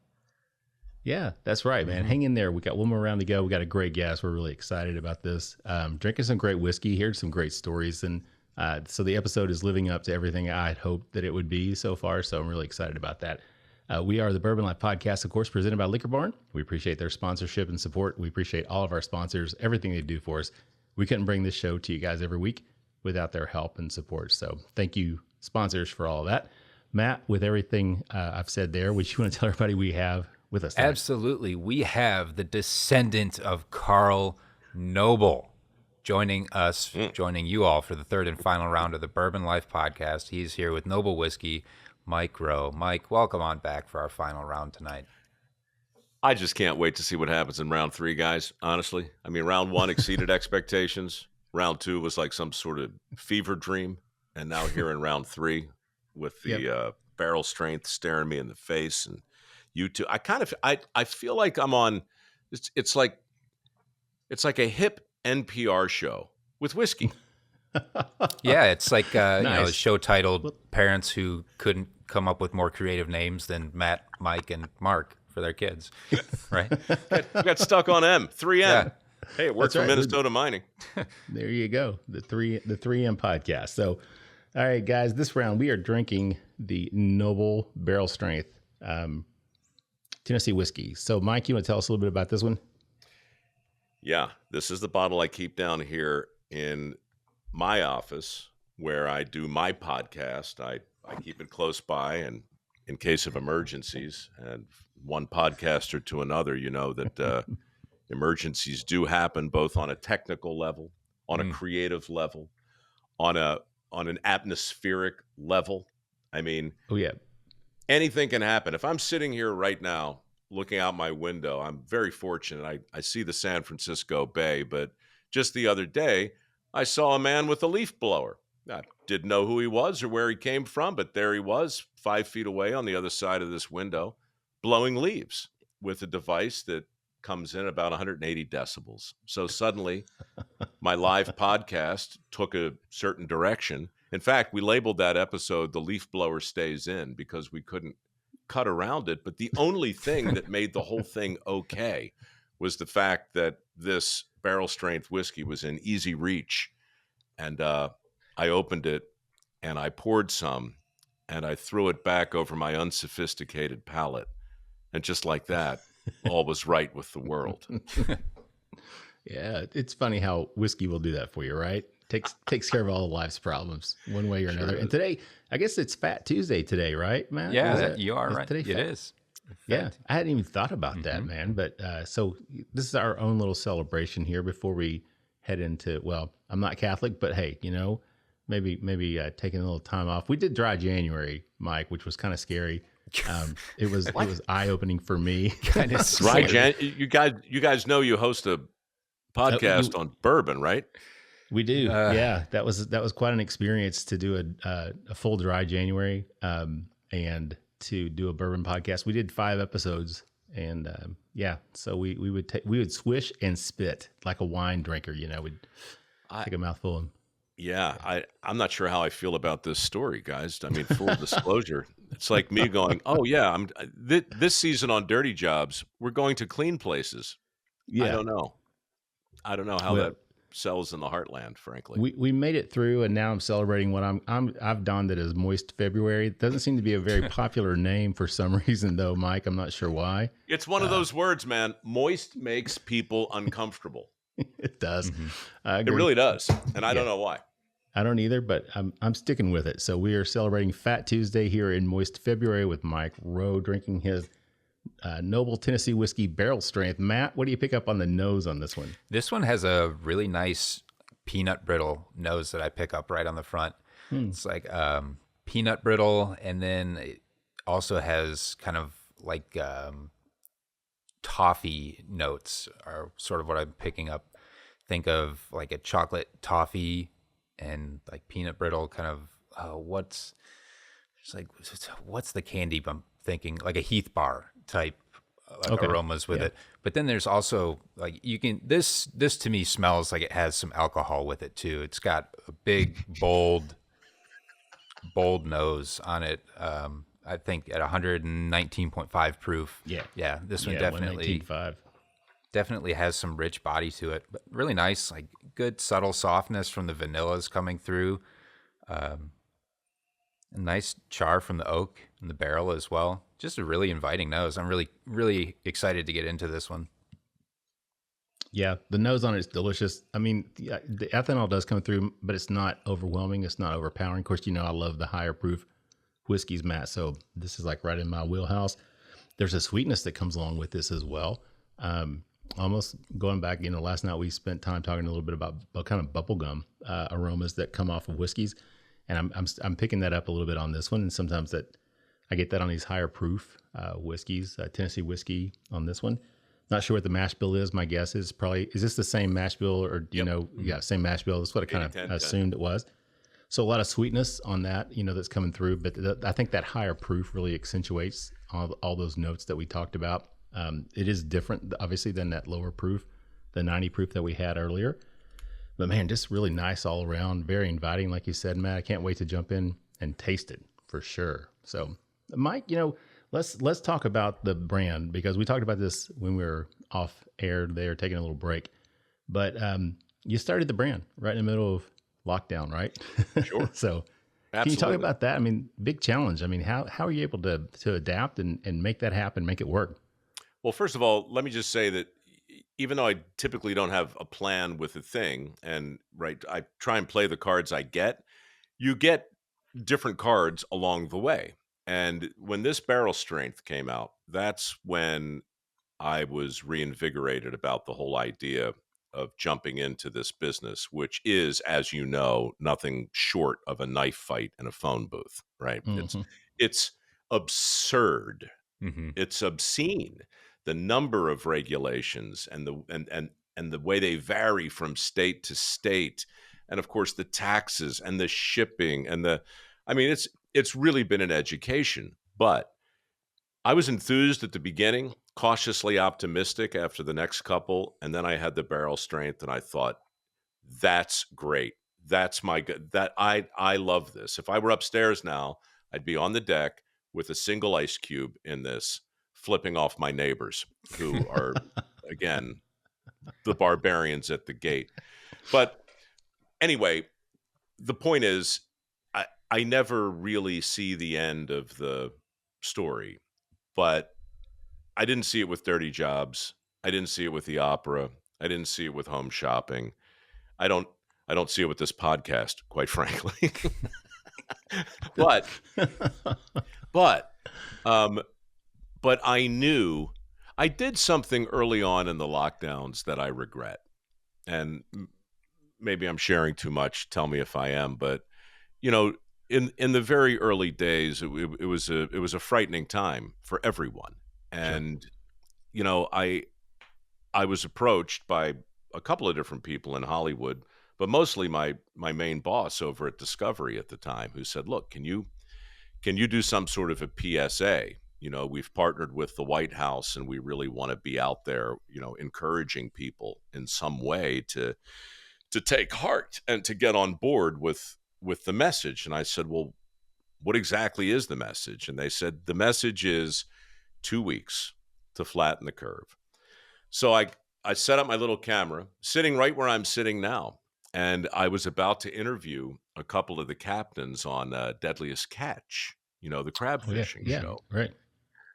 C: Yeah, that's right, man. Hang in there. We got one more round to go. We got a great guest. We're really excited about this. Drinking some great whiskey, heard some great stories, and so the episode is living up to everything I had hoped that it would be so far. So I'm really excited about that. We are the Bourbon Life Podcast, of course, presented by Liquor Barn. We appreciate their sponsorship and support. We appreciate all of our sponsors, everything they do for us. We couldn't bring this show to you guys every week without their help and support. So thank you, sponsors, for all of that. Matt, with everything I've said there, which you want to tell everybody we have with us tonight?
E: Absolutely. We have the descendant of Carl Knobel joining us, joining you all for the third and final round of the Bourbon Life Podcast. He's here with Knobel Whiskey, Mike Rowe. Mike, welcome on back for our final round tonight.
F: I just can't wait to see what happens in round 3, guys, honestly. I mean, round 1 exceeded expectations. Round 2 was like some sort of fever dream. And now here in round 3 with the barrel strength staring me in the face, and you two, I feel like I'm on, it's like a hip NPR show with whiskey.
E: Yeah, it's like
C: Nice.
E: a show titled Parents Who Couldn't Come Up with More Creative Names Than Matt, Mike, and Mark for their kids, right?
F: We got stuck on M, 3M.
E: Yeah.
F: Hey, it works for Minnesota Mining.
C: There you go, the 3M Podcast. So, all right, guys, this round we are drinking the Knobel Barrel Strength Tennessee whiskey. So, Mike, you want to tell us a little bit about this one?
F: Yeah, this is the bottle I keep down here in my office where I do my podcast. I keep it close by, and in case of emergencies, and one podcaster to another, you know that emergencies do happen both on a technical level, on a creative level, on an atmospheric level. I mean, anything can happen. If I'm sitting here right now looking out my window, I'm very fortunate. I see the San Francisco Bay, but just the other day, I saw a man with a leaf blower. I didn't know who he was or where he came from, but there he was 5 feet away on the other side of this window, blowing leaves with a device that comes in about 180 decibels. So suddenly, my live podcast took a certain direction. In fact, we labeled that episode "The Leaf Blower Stays In" because we couldn't cut around it. But the only thing that made the whole thing okay was the fact that this barrel strength whiskey was in easy reach. And I opened it and I poured some, and I threw it back over my unsophisticated palate. And just like that, all was right with the world.
C: Yeah, it's funny how whiskey will do that for you, right? Takes care of all of life's problems one way or another. And today, I guess it's Fat Tuesday today, right, Matt?
E: Yeah, you are right.
C: Today
E: it is.
C: Yeah, I hadn't even thought about that, man. But so this is our own little celebration here before we head into, well, I'm not Catholic, but hey, maybe taking a little time off. We did dry January, Mike, which was kind of scary. It was eye-opening for me.
E: Kind of
F: Right, you guys know you host a podcast on bourbon, right?
C: We do. Yeah, that was quite an experience to do a full dry January and to do a bourbon podcast. We did 5 episodes, and so we would swish and spit like a wine drinker. We'd take a mouthful. And,
F: I'm not sure how I feel about this story, guys. I mean, full disclosure, it's like me going, "Oh yeah, this season on Dirty Jobs, we're going to clean places."
C: Yeah,
F: I don't know how that sells in the heartland, frankly.
C: We made it through, and now I'm celebrating what I've donned it as Moist February. It doesn't seem to be a very popular name for some reason, though, Mike. I'm not sure why.
F: It's one of those words, man. Moist makes people uncomfortable.
C: It does.
F: It really does, and I don't know why.
C: I don't either, but I'm sticking with it. So we are celebrating Fat Tuesday here in Moist February with Mike Rowe drinking his Knobel Tennessee Whiskey Barrel Strength. Matt, what do you pick up on the nose on this one?
E: This one has a really nice peanut brittle nose that I pick up right on the front. It's like peanut brittle, and then it also has kind of like toffee notes are sort of what I'm picking up. Think of like a chocolate toffee and like peanut brittle, kind of what's the candy I'm thinking? Like a Heath bar type aromas with it. But then there's also like this to me smells like it has some alcohol with it too. It's got a big bold nose on it. I think at 119.5 proof. Yeah. This one definitely has some rich body to it, but really nice, like good subtle softness from the vanillas coming through. A nice char from the oak in the barrel as well. Just a really inviting nose. I'm really, really excited to get into this one.
C: Yeah, the nose on it is delicious. I mean, the ethanol does come through, but it's not overwhelming. It's not overpowering. Of course, I love the higher proof whiskeys, Matt. So this is like right in my wheelhouse. There's a sweetness that comes along with this as well. Almost going back, last night we spent time talking a little bit about kind of bubblegum aromas that come off of whiskeys. And I'm picking that up a little bit on this one. And sometimes that I get that on these higher proof whiskeys, Tennessee whiskey on this one. Not sure what the mash bill is. My guess is is this the same mash bill, or do you know? Yeah, same mash bill. That's what I kind of assumed it was. So a lot of sweetness on that, that's coming through. But I think that higher proof really accentuates all those notes that we talked about. It is different, obviously, than that lower proof, the 90 proof that we had earlier. But man, just really nice all around, very inviting, like you said, Matt. I can't wait to jump in and taste it for sure. So, Mike, let's talk about the brand, because we talked about this when we were off air there, taking a little break. But you started the brand right in the middle of lockdown, right?
F: Sure.
C: So, Absolutely. Can you talk about that? I mean, big challenge. I mean, how are you able to adapt and make that happen, make it work?
F: Well, first of all, let me just say that even though I typically don't have a plan with a thing, and I try and play the cards I get, you get different cards along the way. And when this barrel strength came out, that's when I was reinvigorated about the whole idea of jumping into this business, which is, as you know, nothing short of a knife fight in a phone booth, right? Mm-hmm. It's absurd. Mm-hmm. It's obscene. The number of regulations and the way they vary from state to state, and of course the taxes and the shipping and it's really been an education. But I was enthused at the beginning, cautiously optimistic after the next couple, and then I had the barrel strength, and I thought, that's great. That's I love this. If I were upstairs now, I'd be on the deck with a single ice cube in this, flipping off my neighbors who are, again, the barbarians at the gate. But anyway, the point is, I never really see the end of the story, but I didn't see it with Dirty Jobs. I didn't see it with the opera. I didn't see it with home shopping. I don't I don't see it with this podcast, quite frankly. but but um but I knew I did something early on in the lockdowns that I regret. And maybe I'm sharing too much. Tell me if I am, but you know, in the very early days, it was a frightening time for everyone. And you know, I was approached by a couple of different people in Hollywood, but mostly my main boss over at Discovery at the time, who said, "Look, can you do some sort of a PSA? You know, we've partnered with the White House, and we really want to be out there, you know, encouraging people in some way to take heart and to get on board with the message." And I said, "Well, what exactly is the message?" And they said, "The message is 2 weeks to flatten the curve." So I set up my little camera, sitting right where I'm sitting now, and I was about to interview a couple of the captains on Deadliest Catch, you know, the crab fishing show.
C: Right.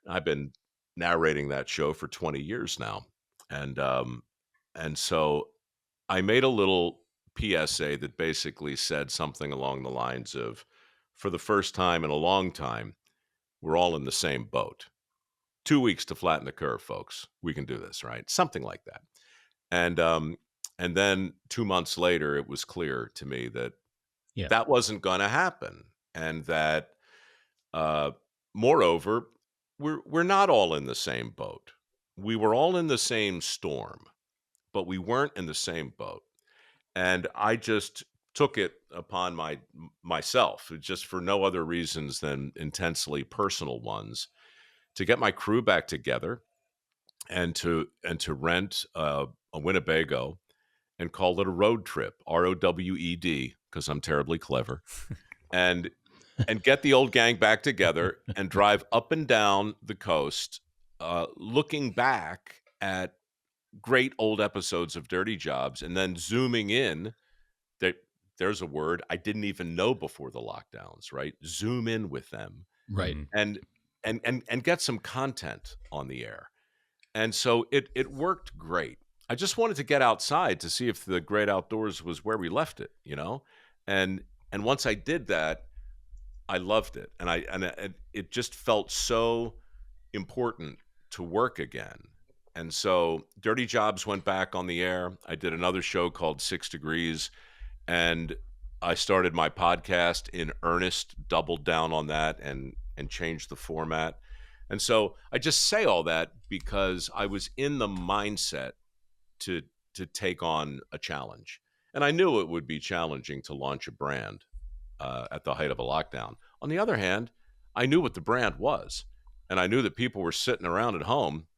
F: I've been narrating that show for 20 years now. And so I made a little PSA that basically said something along the lines of, for the first time in a long time, we're all in the same boat. 2 weeks to flatten the curve, folks. We can do this, right? Something like that. And then 2 months later, it was clear to me that that wasn't going to happen, and that moreover, we're not all in the same boat. We were all in the same storm, but we weren't in the same boat. And I just took it upon myself, just for no other reasons than intensely personal ones, to get my crew back together and to rent a Winnebago and call it a road trip, ROWED, because I'm terribly clever, and get the old gang back together and drive up and down the coast, looking back at great old episodes of Dirty Jobs, and then zooming in. There's a word I didn't even know before the lockdowns, right? Zoom in with them,
C: Right?
F: And get some content on the air. And so it worked great. I just wanted to get outside to see if the great outdoors was where we left it, you know? And once I did that, I loved it. And it just felt so important to work again. And so Dirty Jobs went back on the air. I did another show called 6 Degrees, and I started my podcast in earnest, doubled down on that, and changed the format. And so I just say all that because I was in the mindset to take on a challenge. And I knew it would be challenging to launch a brand at the height of a lockdown. On the other hand, I knew what the brand was, and I knew that people were sitting around at home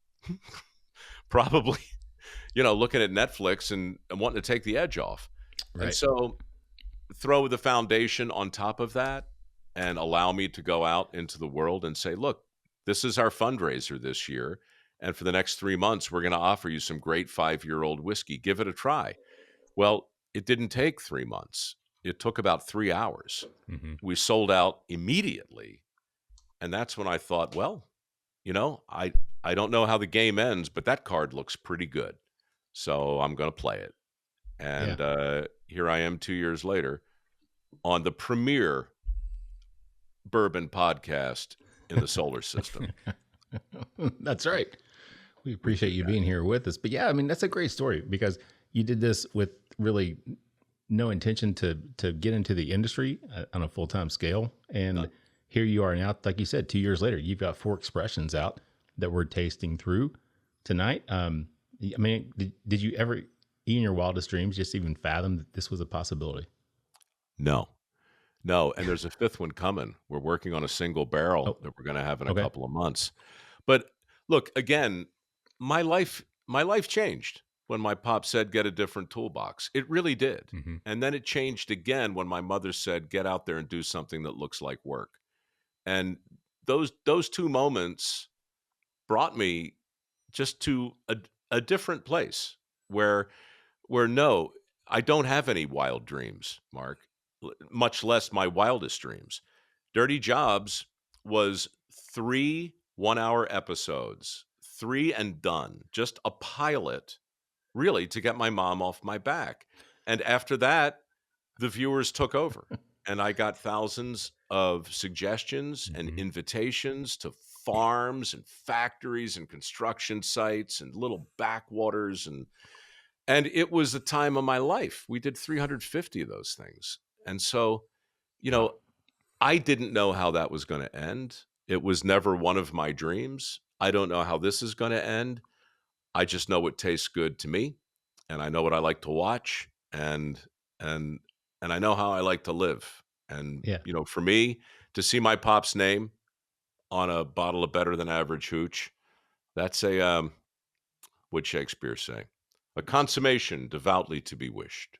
F: probably, you know, looking at Netflix and wanting to take the edge off. Right. And so throw the foundation on top of that and allow me to go out into the world and say, look, this is our fundraiser this year. And for the next 3 months, we're going to offer you some great 5-year-old whiskey. Give it a try. Well, it didn't take 3 months. It took about 3 hours. Mm-hmm. We sold out immediately. And that's when I thought, well, you know, I don't know how the game ends, but that card looks pretty good. So I'm going to play it. And here I am 2 years later on the premier bourbon podcast in the solar system.
C: That's right. We appreciate you being here with us. But yeah, I mean, that's a great story because you did this with really no intention to get into the industry on a full-time scale. And here you are now, like you said, 2 years later, you've got 4 expressions out that we're tasting through tonight. I mean, did you ever, in your wildest dreams, just even fathom that this was a possibility?
F: No. And there's a 5th one coming. We're working on a single barrel that we're going to have in a couple of months. But look, again, my life changed when my pop said, get a different toolbox. It really did. Mm-hmm. And then it changed again when my mother said, get out there and do something that looks like work. And those 2 moments brought me just to a different place where no, I don't have any wild dreams, Mark. much less my wildest dreams. Dirty Jobs was 3 one-hour episodes, 3 and done, just a pilot, really, to get my mom off my back. And after that, the viewers took over, and I got thousands of suggestions and invitations to farms and factories and construction sites and little backwaters, and it was the time of my life. We did 350 of those things. And so, I didn't know how that was going to end. It was never one of my dreams. I don't know how this is going to end. I just know it tastes good to me, and I know what I like to watch, and I know how I like to live. And, for me to see my pop's name on a bottle of better than average hooch, that's what'd Shakespeare say? A consummation devoutly to be wished.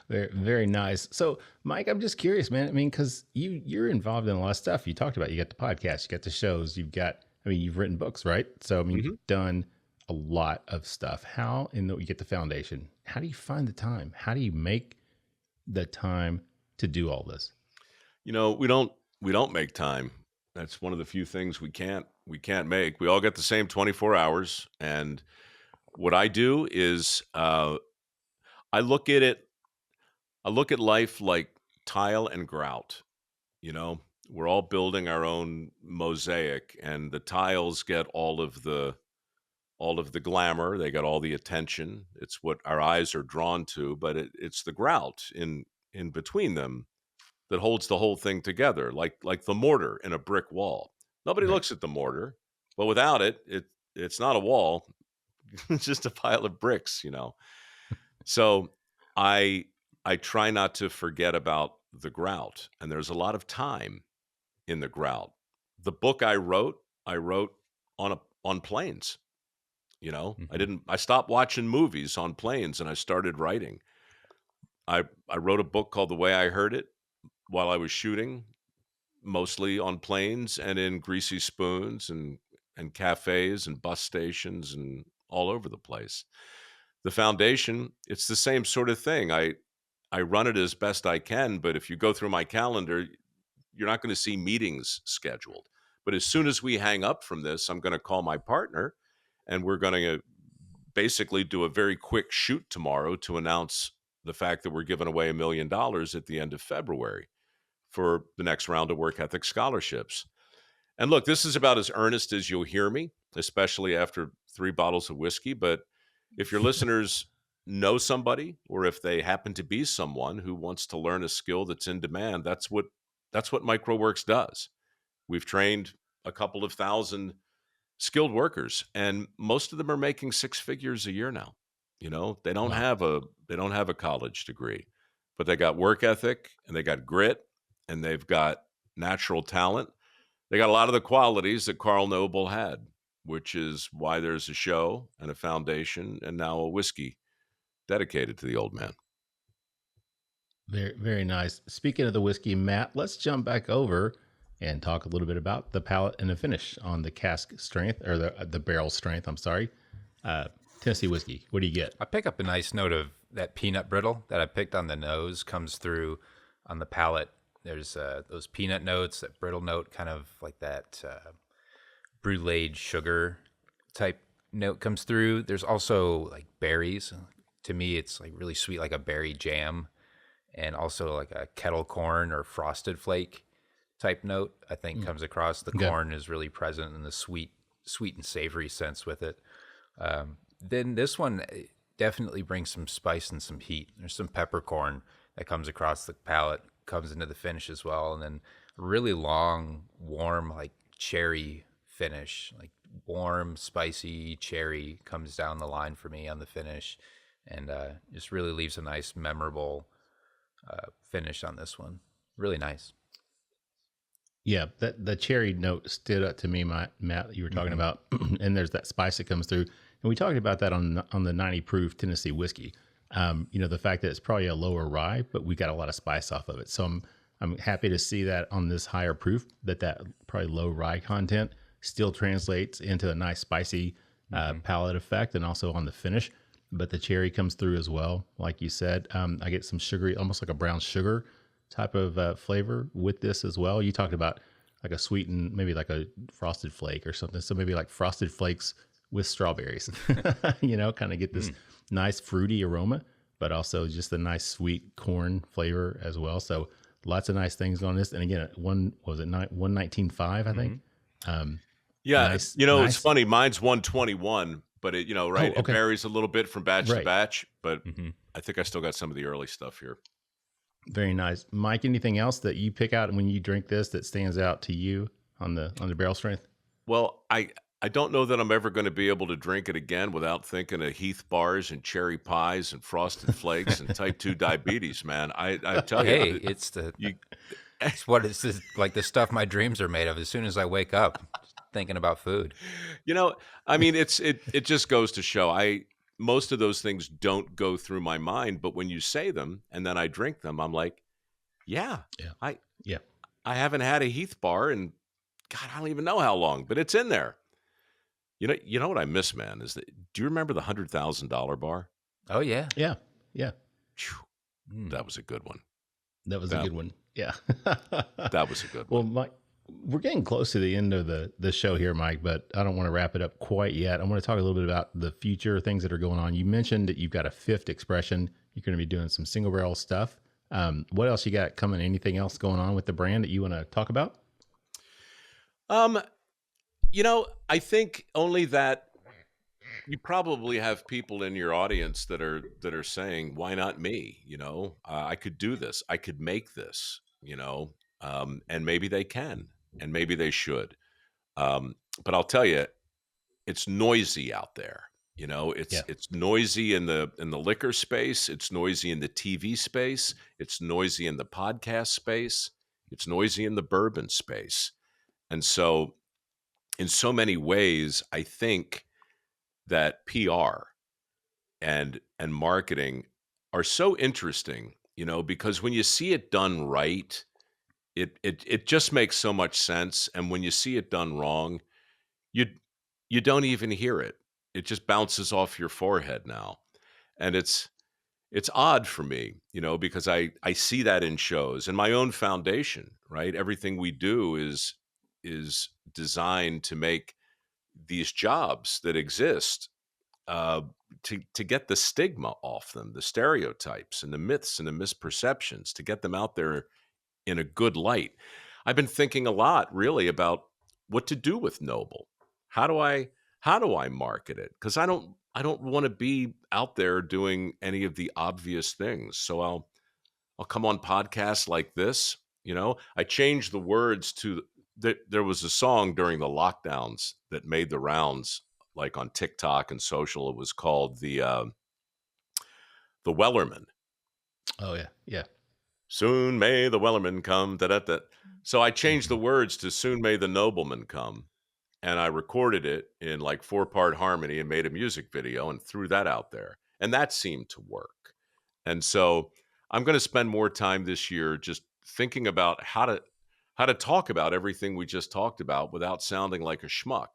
C: Very, very nice. So, Mike, I'm just curious, man. I mean, because you're involved in a lot of stuff. You talked about, you got the podcast, you got the shows, you've written books, right? So, I mean, you've done a lot of stuff. You get the foundation. How do you find the time? How do you make the time to do all this?
F: We don't make time. That's one of the few things we can't make. We all get the same 24 hours. And what I do is, I look at life like tile and grout. We're all building our own mosaic, and the tiles get all of the glamour. They get all the attention. It's what our eyes are drawn to, but it's the grout in between them that holds the whole thing together, like the mortar in a brick wall. Nobody looks at the mortar, but without it, it's not a wall. It's just a pile of bricks, So I try not to forget about the grout, and there's a lot of time in the grout. The book I wrote on planes. I stopped watching movies on planes and I started writing. I wrote a book called The Way I Heard It while I was shooting, mostly on planes and in greasy spoons and cafes and bus stations and all over the place. The foundation, it's the same sort of thing. I run it as best I can, but if you go through my calendar, you're not going to see meetings scheduled. But as soon as we hang up from this, I'm going to call my partner, and we're going to basically do a very quick shoot tomorrow to announce the fact that we're giving away $1 million at the end of February for the next round of work ethic scholarships. And look, this is about as earnest as you'll hear me, especially after 3 bottles of whiskey. But if your listeners know somebody, or if they happen to be someone who wants to learn a skill that's in demand, that's what Mike ROWWORKS does. We've trained a couple of thousand skilled workers, and most of them are making 6 figures a year now. They don't have a college degree, but they got work ethic, and they got grit, and they've got natural talent. They got a lot of the qualities that Carl Knobel had, which is why there's a show and a foundation and now a whiskey dedicated to the old man.
C: Very, very nice. Speaking of the whiskey, Matt, let's jump back over and talk a little bit about the palate and the finish on the cask strength, or the barrel strength. I'm sorry. Tennessee whiskey. What do you get?
E: I pick up a nice note of that peanut brittle that I picked on the nose comes through on the palate. There's those peanut notes, that brittle note, kind of like that bruleed sugar type note comes through. There's also like berries. To me, it's like really sweet, like a berry jam, and also like a kettle corn or frosted flake type note, I think comes across. The corn is really present in the sweet and savory sense with it. Then this one definitely brings some spice and some heat. There's some peppercorn that comes across the palate, comes into the finish as well, and then a really long, warm, like cherry finish, like warm, spicy cherry comes down the line for me on the finish, and just really leaves a nice, memorable finish on this one. Really nice.
C: Yeah, the cherry note stood up to me, Matt, that you were talking about, and there's that spice that comes through. And we talked about that on the 90 proof Tennessee whiskey. The fact that it's probably a lower rye, but we got a lot of spice off of it. So I'm happy to see that on this higher proof, that probably low rye content still translates into a nice spicy palate effect, and also on the finish. but the cherry comes through as well. Like you said, I get some sugary, almost like a brown sugar type of flavor with this as well. You talked about like a sweetened, maybe like a frosted flake or something. So maybe like frosted flakes with strawberries, kind of get this nice fruity aroma, but also just a nice sweet corn flavor as well. So lots of nice things on this. And again, 119.5, I think.
F: Yeah.
C: Nice,
F: It's funny. Mine's 121, but it
C: okay.
F: It varies a little bit from batch to
C: Right.
F: batch, but I think I still got some of the early stuff here.
C: Very nice. Mike, anything else that you pick out when you drink this that stands out to you on the barrel strength?
F: Well, I don't know that I'm ever going to be able to drink it again without thinking of Heath bars and cherry pies and frosted flakes and type 2 diabetes, man. I tell you.
E: Hey, it's like the stuff my dreams are made of as soon as I wake up thinking about food.
F: I mean, it just goes to show most of those things don't go through my mind, but when you say them and then I drink them, I'm like, yeah. I haven't had a Heath bar and God, I don't even know how long, but it's in there. You know what I miss, man, is do you remember the $100,000 bar?
E: Oh, yeah.
C: Yeah.
F: That was a good one.
C: That was a good one. Yeah.
F: That was a good
C: Well,
F: one.
C: Mike, we're getting close to the end of the show here, Mike, but I don't want to wrap it up quite yet. I want to talk a little bit about the future things that are going on. You mentioned that you've got a fifth expression. You're going to be doing some single barrel stuff. What else you got coming? Anything else going on with the brand that you want to talk about?
F: I think only that you probably have people in your audience that are saying, why not me? I could do this. I could make this, and maybe they can, and maybe they should. But I'll tell you, it's noisy out there. It's noisy in the liquor space. It's noisy in the TV space. It's noisy in the podcast space. It's noisy in the bourbon space. And so in so many ways, I think that PR and marketing are so interesting, because when you see it done right, it just makes so much sense. And when you see it done wrong, you don't even hear it. It just bounces off your forehead now. And it's odd for me, because I see that in shows and my own foundation, right? Everything we do is designed to make these jobs that exist to get the stigma off them, the stereotypes and the myths and the misperceptions, to get them out there in a good light. I've been thinking a lot really about what to do with Knobel. How do I market it? Because I don't want to be out there doing any of the obvious things. So I'll come on podcasts like this. I changed the words to there was a song during the lockdowns that made the rounds, like on TikTok and social. It was called the Wellerman.
C: Oh yeah.
F: Soon may the Wellerman come. Da-da-da. So I changed the words to soon may the nobleman come. And I recorded it in like 4-part harmony and made a music video and threw that out there. And that seemed to work. And so I'm going to spend more time this year just thinking about how to talk about everything we just talked about without sounding like a schmuck,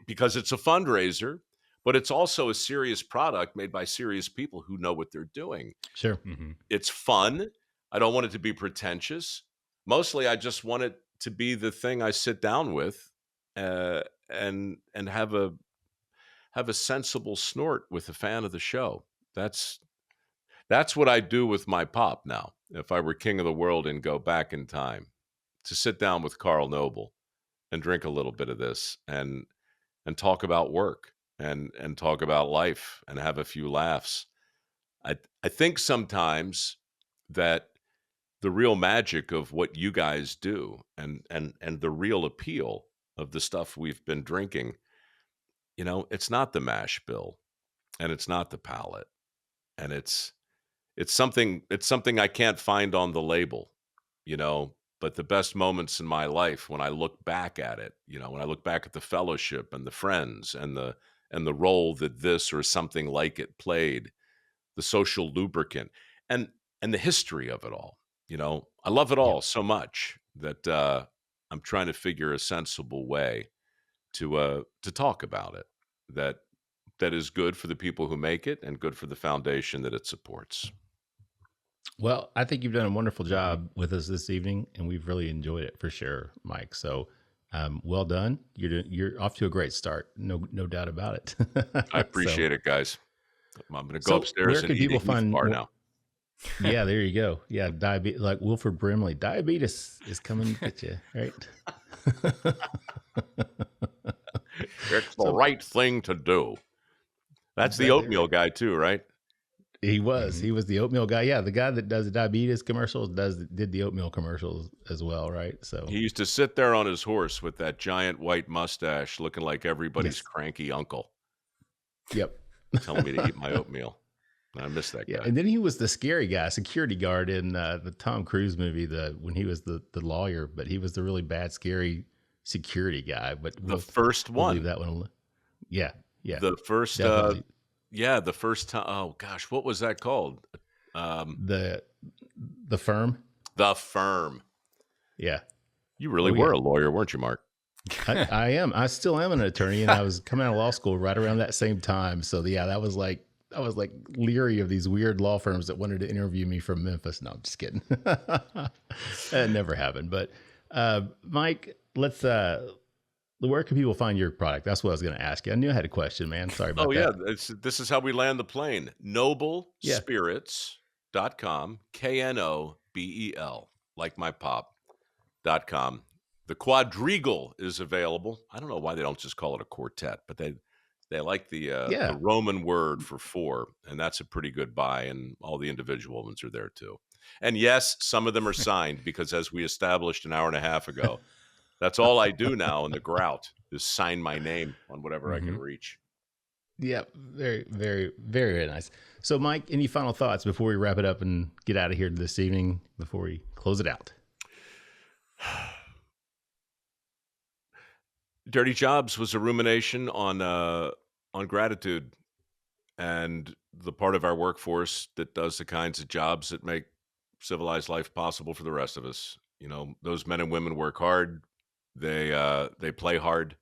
F: because it's a fundraiser, but it's also a serious product made by serious people who know what they're doing.
C: Sure. Mm-hmm.
F: It's fun. I don't want it to be pretentious. Mostly I just want it to be the thing I sit down with and have a sensible snort with a fan of the show. That's what I do with my pop now. If I were king of the world and go back in time, to sit down with Carl Knobel and drink a little bit of this and talk about work and talk about life and have a few laughs. I think sometimes that the real magic of what you guys do and the real appeal of the stuff we've been drinking, it's not the mash bill and it's not the palate, and it's something I can't find on the label, but the best moments in my life when I look back at it, when I look back at the fellowship and the friends and the role that this or something like it played, the social lubricant and the history of it all. I love it all so much that I'm trying to figure a sensible way to talk about it that that is good for the people who make it and good for the foundation that it supports.
C: Well, I think you've done a wonderful job with us this evening, and we've really enjoyed it for sure, Mike. So, well done. You're off to a great start. No doubt about it.
F: I appreciate it, guys. I'm going to go upstairs and eat a Heath bar now.
C: Yeah, there you go. Yeah, diabetes, like Wilford Brimley. Diabetes is coming to get you, right?
F: It's the right thing to do. That's the oatmeal guy too, right?
C: He was. He was the oatmeal guy. Yeah, the guy that does the diabetes commercials did the oatmeal commercials as well, right? So
F: he used to sit there on his horse with that giant white mustache, looking like everybody's cranky uncle.
C: Yep.
F: Telling me to eat my oatmeal. I miss that guy.
C: Yeah, and then he was the scary guy, security guard in the Tom Cruise movie, when he was the lawyer, but he was the really bad, scary security guy. But
F: the first one.
C: We'll leave that one alone. Yeah.
F: The first, the first time. Oh gosh, what was that called?
C: The Firm.
F: The Firm.
C: Yeah.
F: You really were a lawyer, weren't you, Mark?
C: I am. I still am an attorney, and I was coming out of law school right around that same time. So yeah, I was like leery of these weird law firms that wanted to interview me from Memphis. No, I'm just kidding. That never happened. But Mike, let's. Where can people find your product? That's what I was going to ask you. I knew I had a question, man. Sorry about that.
F: Oh, yeah. This is how we land the plane. KnobelSpirits.com, KNOBEL, like my pop.com. The quadrigal is available. I don't know why they don't just call it a quartet, but they like the Roman word for four, and that's a pretty good buy, and all the individual ones are there too. And yes, some of them are signed because, as we established an hour and a half ago, that's all I do now in the grout is sign my name on whatever I can reach.
C: Yeah, very, very, very nice. So, Mike, any final thoughts before we wrap it up and get out of here this evening, before we close it out?
F: Dirty Jobs was a rumination on gratitude and the part of our workforce that does the kinds of jobs that make civilized life possible for the rest of us. You know, those men and women work hard. They play hard,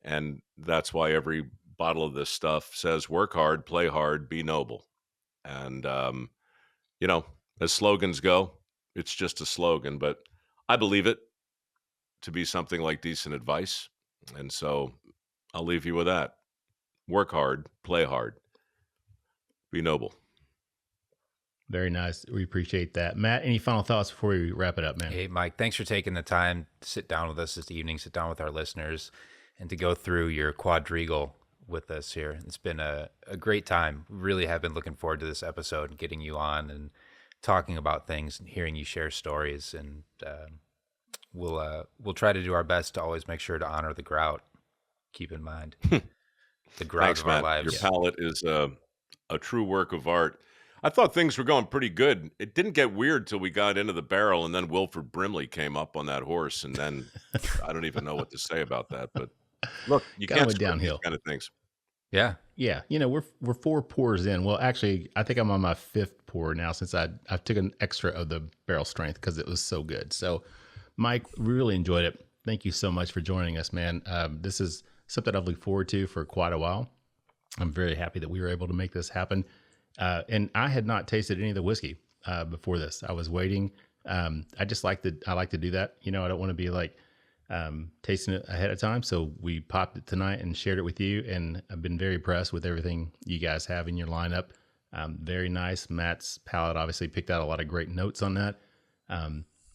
F: and that's why every bottle of this stuff says work hard, play hard, be noble. And, you know, as slogans go, it's just a slogan, but I believe it to be something like decent advice. And so I'll leave you with that. Work hard, play hard, be noble.
C: Very nice. We appreciate that. Matt, any final thoughts before we wrap it up, man?
E: Hey, Mike, thanks for taking the time to sit down with us this evening, sit down with our listeners, and to go through your quadrigal with us here. It's been a great time. We really have been looking forward to this episode and getting you on and talking about things and hearing you share stories. And we'll try to do our best to always make sure to honor the grout. Keep in mind the grout
F: Thanks,
E: of our
F: Matt.
E: lives.
F: Your palate is a true work of art. I thought things were going pretty good. It didn't get weird till we got into the barrel, and then Wilford Brimley came up on that horse, and then I don't even know what to say about that. But look, you can't
C: went downhill.
F: These kind of things.
E: Yeah.
C: Yeah. You know, we're 4 pours in. Well, actually, I think I'm on my 5th pour now since I took an extra of the barrel strength because it was so good. So, Mike, really enjoyed it. Thank you so much for joining us, man. This is something I've looked forward to for quite a while. I'm very happy that we were able to make this happen. And I had not tasted any of the whiskey before this. I was waiting. I like to do that. You know, I don't want to be like tasting it ahead of time. So we popped it tonight and shared it with you. And I've been very impressed with everything you guys have in your lineup. Very nice. Matt's palate obviously picked out a lot of great notes on that.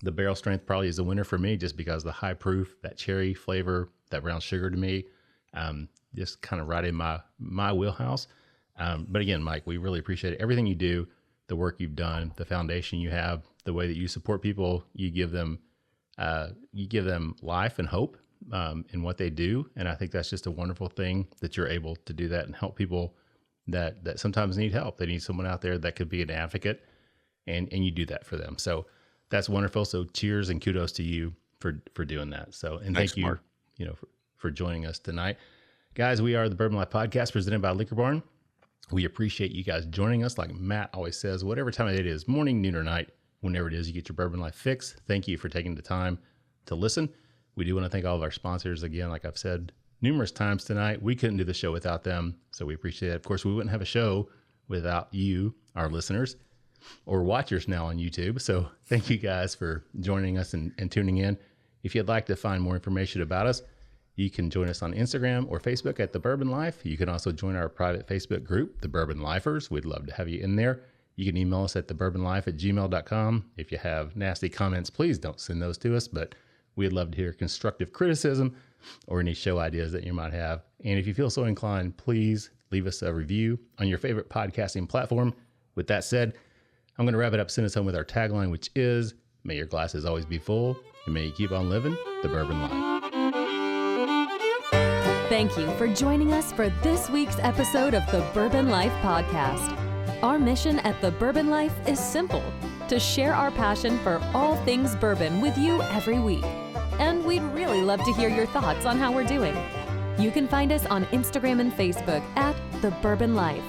C: The barrel strength probably is a winner for me just because the high proof, that cherry flavor, that brown sugar to me, just kind of right in my wheelhouse. But again, Mike, we really appreciate it. Everything you do, the work you've done, the foundation you have, the way that you support people, you give them life and hope in what they do. And I think that's just a wonderful thing that you're able to do that and help people that sometimes need help. They need someone out there that could be an advocate, and you do that for them. So that's wonderful. So cheers and kudos to you for doing that. So, and
F: Thanks,
C: thank you,
F: Mark.
C: for joining us tonight. Guys, we are the Bourbon Life Podcast presented by Liquor Barn. We appreciate you guys joining us. Like Matt always says, whatever time of day it is, morning, noon, or night, whenever it is you get your Bourbon Life fix. Thank you for taking the time to listen. We do want to thank all of our sponsors again, like I've said numerous times tonight. We couldn't do the show without them, so we appreciate it. Of course, we wouldn't have a show without you, our listeners, or watchers now on YouTube. So thank you guys for joining us and tuning in. If you'd like to find more information about us, you can join us on Instagram or Facebook at The Bourbon Life. You can also join our private Facebook group, The Bourbon Lifers. We'd love to have you in there. You can email us at thebourbonlife@gmail.com. If you have nasty comments, please don't send those to us, but we'd love to hear constructive criticism or any show ideas that you might have. And if you feel so inclined, please leave us a review on your favorite podcasting platform. With that said, I'm going to wrap it up, send us home with our tagline, which is, may your glasses always be full, and may you keep on living the bourbon life.
D: Thank you for joining us for this week's episode of the Bourbon Life Podcast. Our mission at the Bourbon Life is simple: to share our passion for all things bourbon with you every week. And we'd really love to hear your thoughts on how we're doing. You can find us on Instagram and Facebook at The Bourbon Life.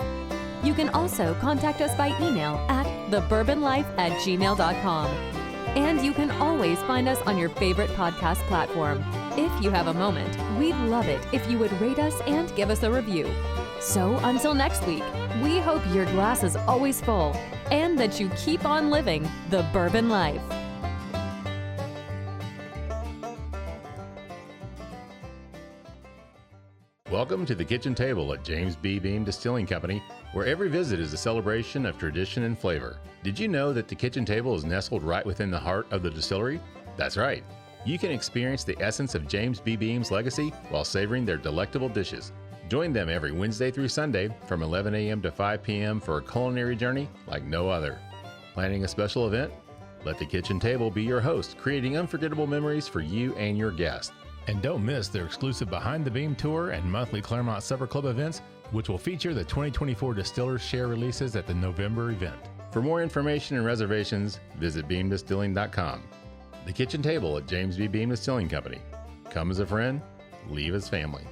D: You can also contact us by email at thebourbonlife@gmail.com. And you can always find us on your favorite podcast platform. If you have a moment, we'd love it if you would rate us and give us a review. So until next week, we hope your glass is always full and that you keep on living the bourbon life.
C: Welcome to the kitchen table at James B. Beam Distilling Company, where every visit is a celebration of tradition and flavor. Did you know that the kitchen table is nestled right within the heart of the distillery? That's right. You can experience the essence of James B. Beam's legacy while savoring their delectable dishes. Join them every Wednesday through Sunday from 11 a.m. to 5 p.m. for a culinary journey like no other. Planning a special event? Let the kitchen table be your host, creating unforgettable memories for you and your guests. And don't miss their exclusive Behind the Beam tour and monthly Claremont Supper Club events, which will feature the 2024 Distillers Share releases at the November event. For more information and reservations, visit beamdistilling.com. The kitchen table at James B. Beam Distilling Company. Come as a friend, leave as family.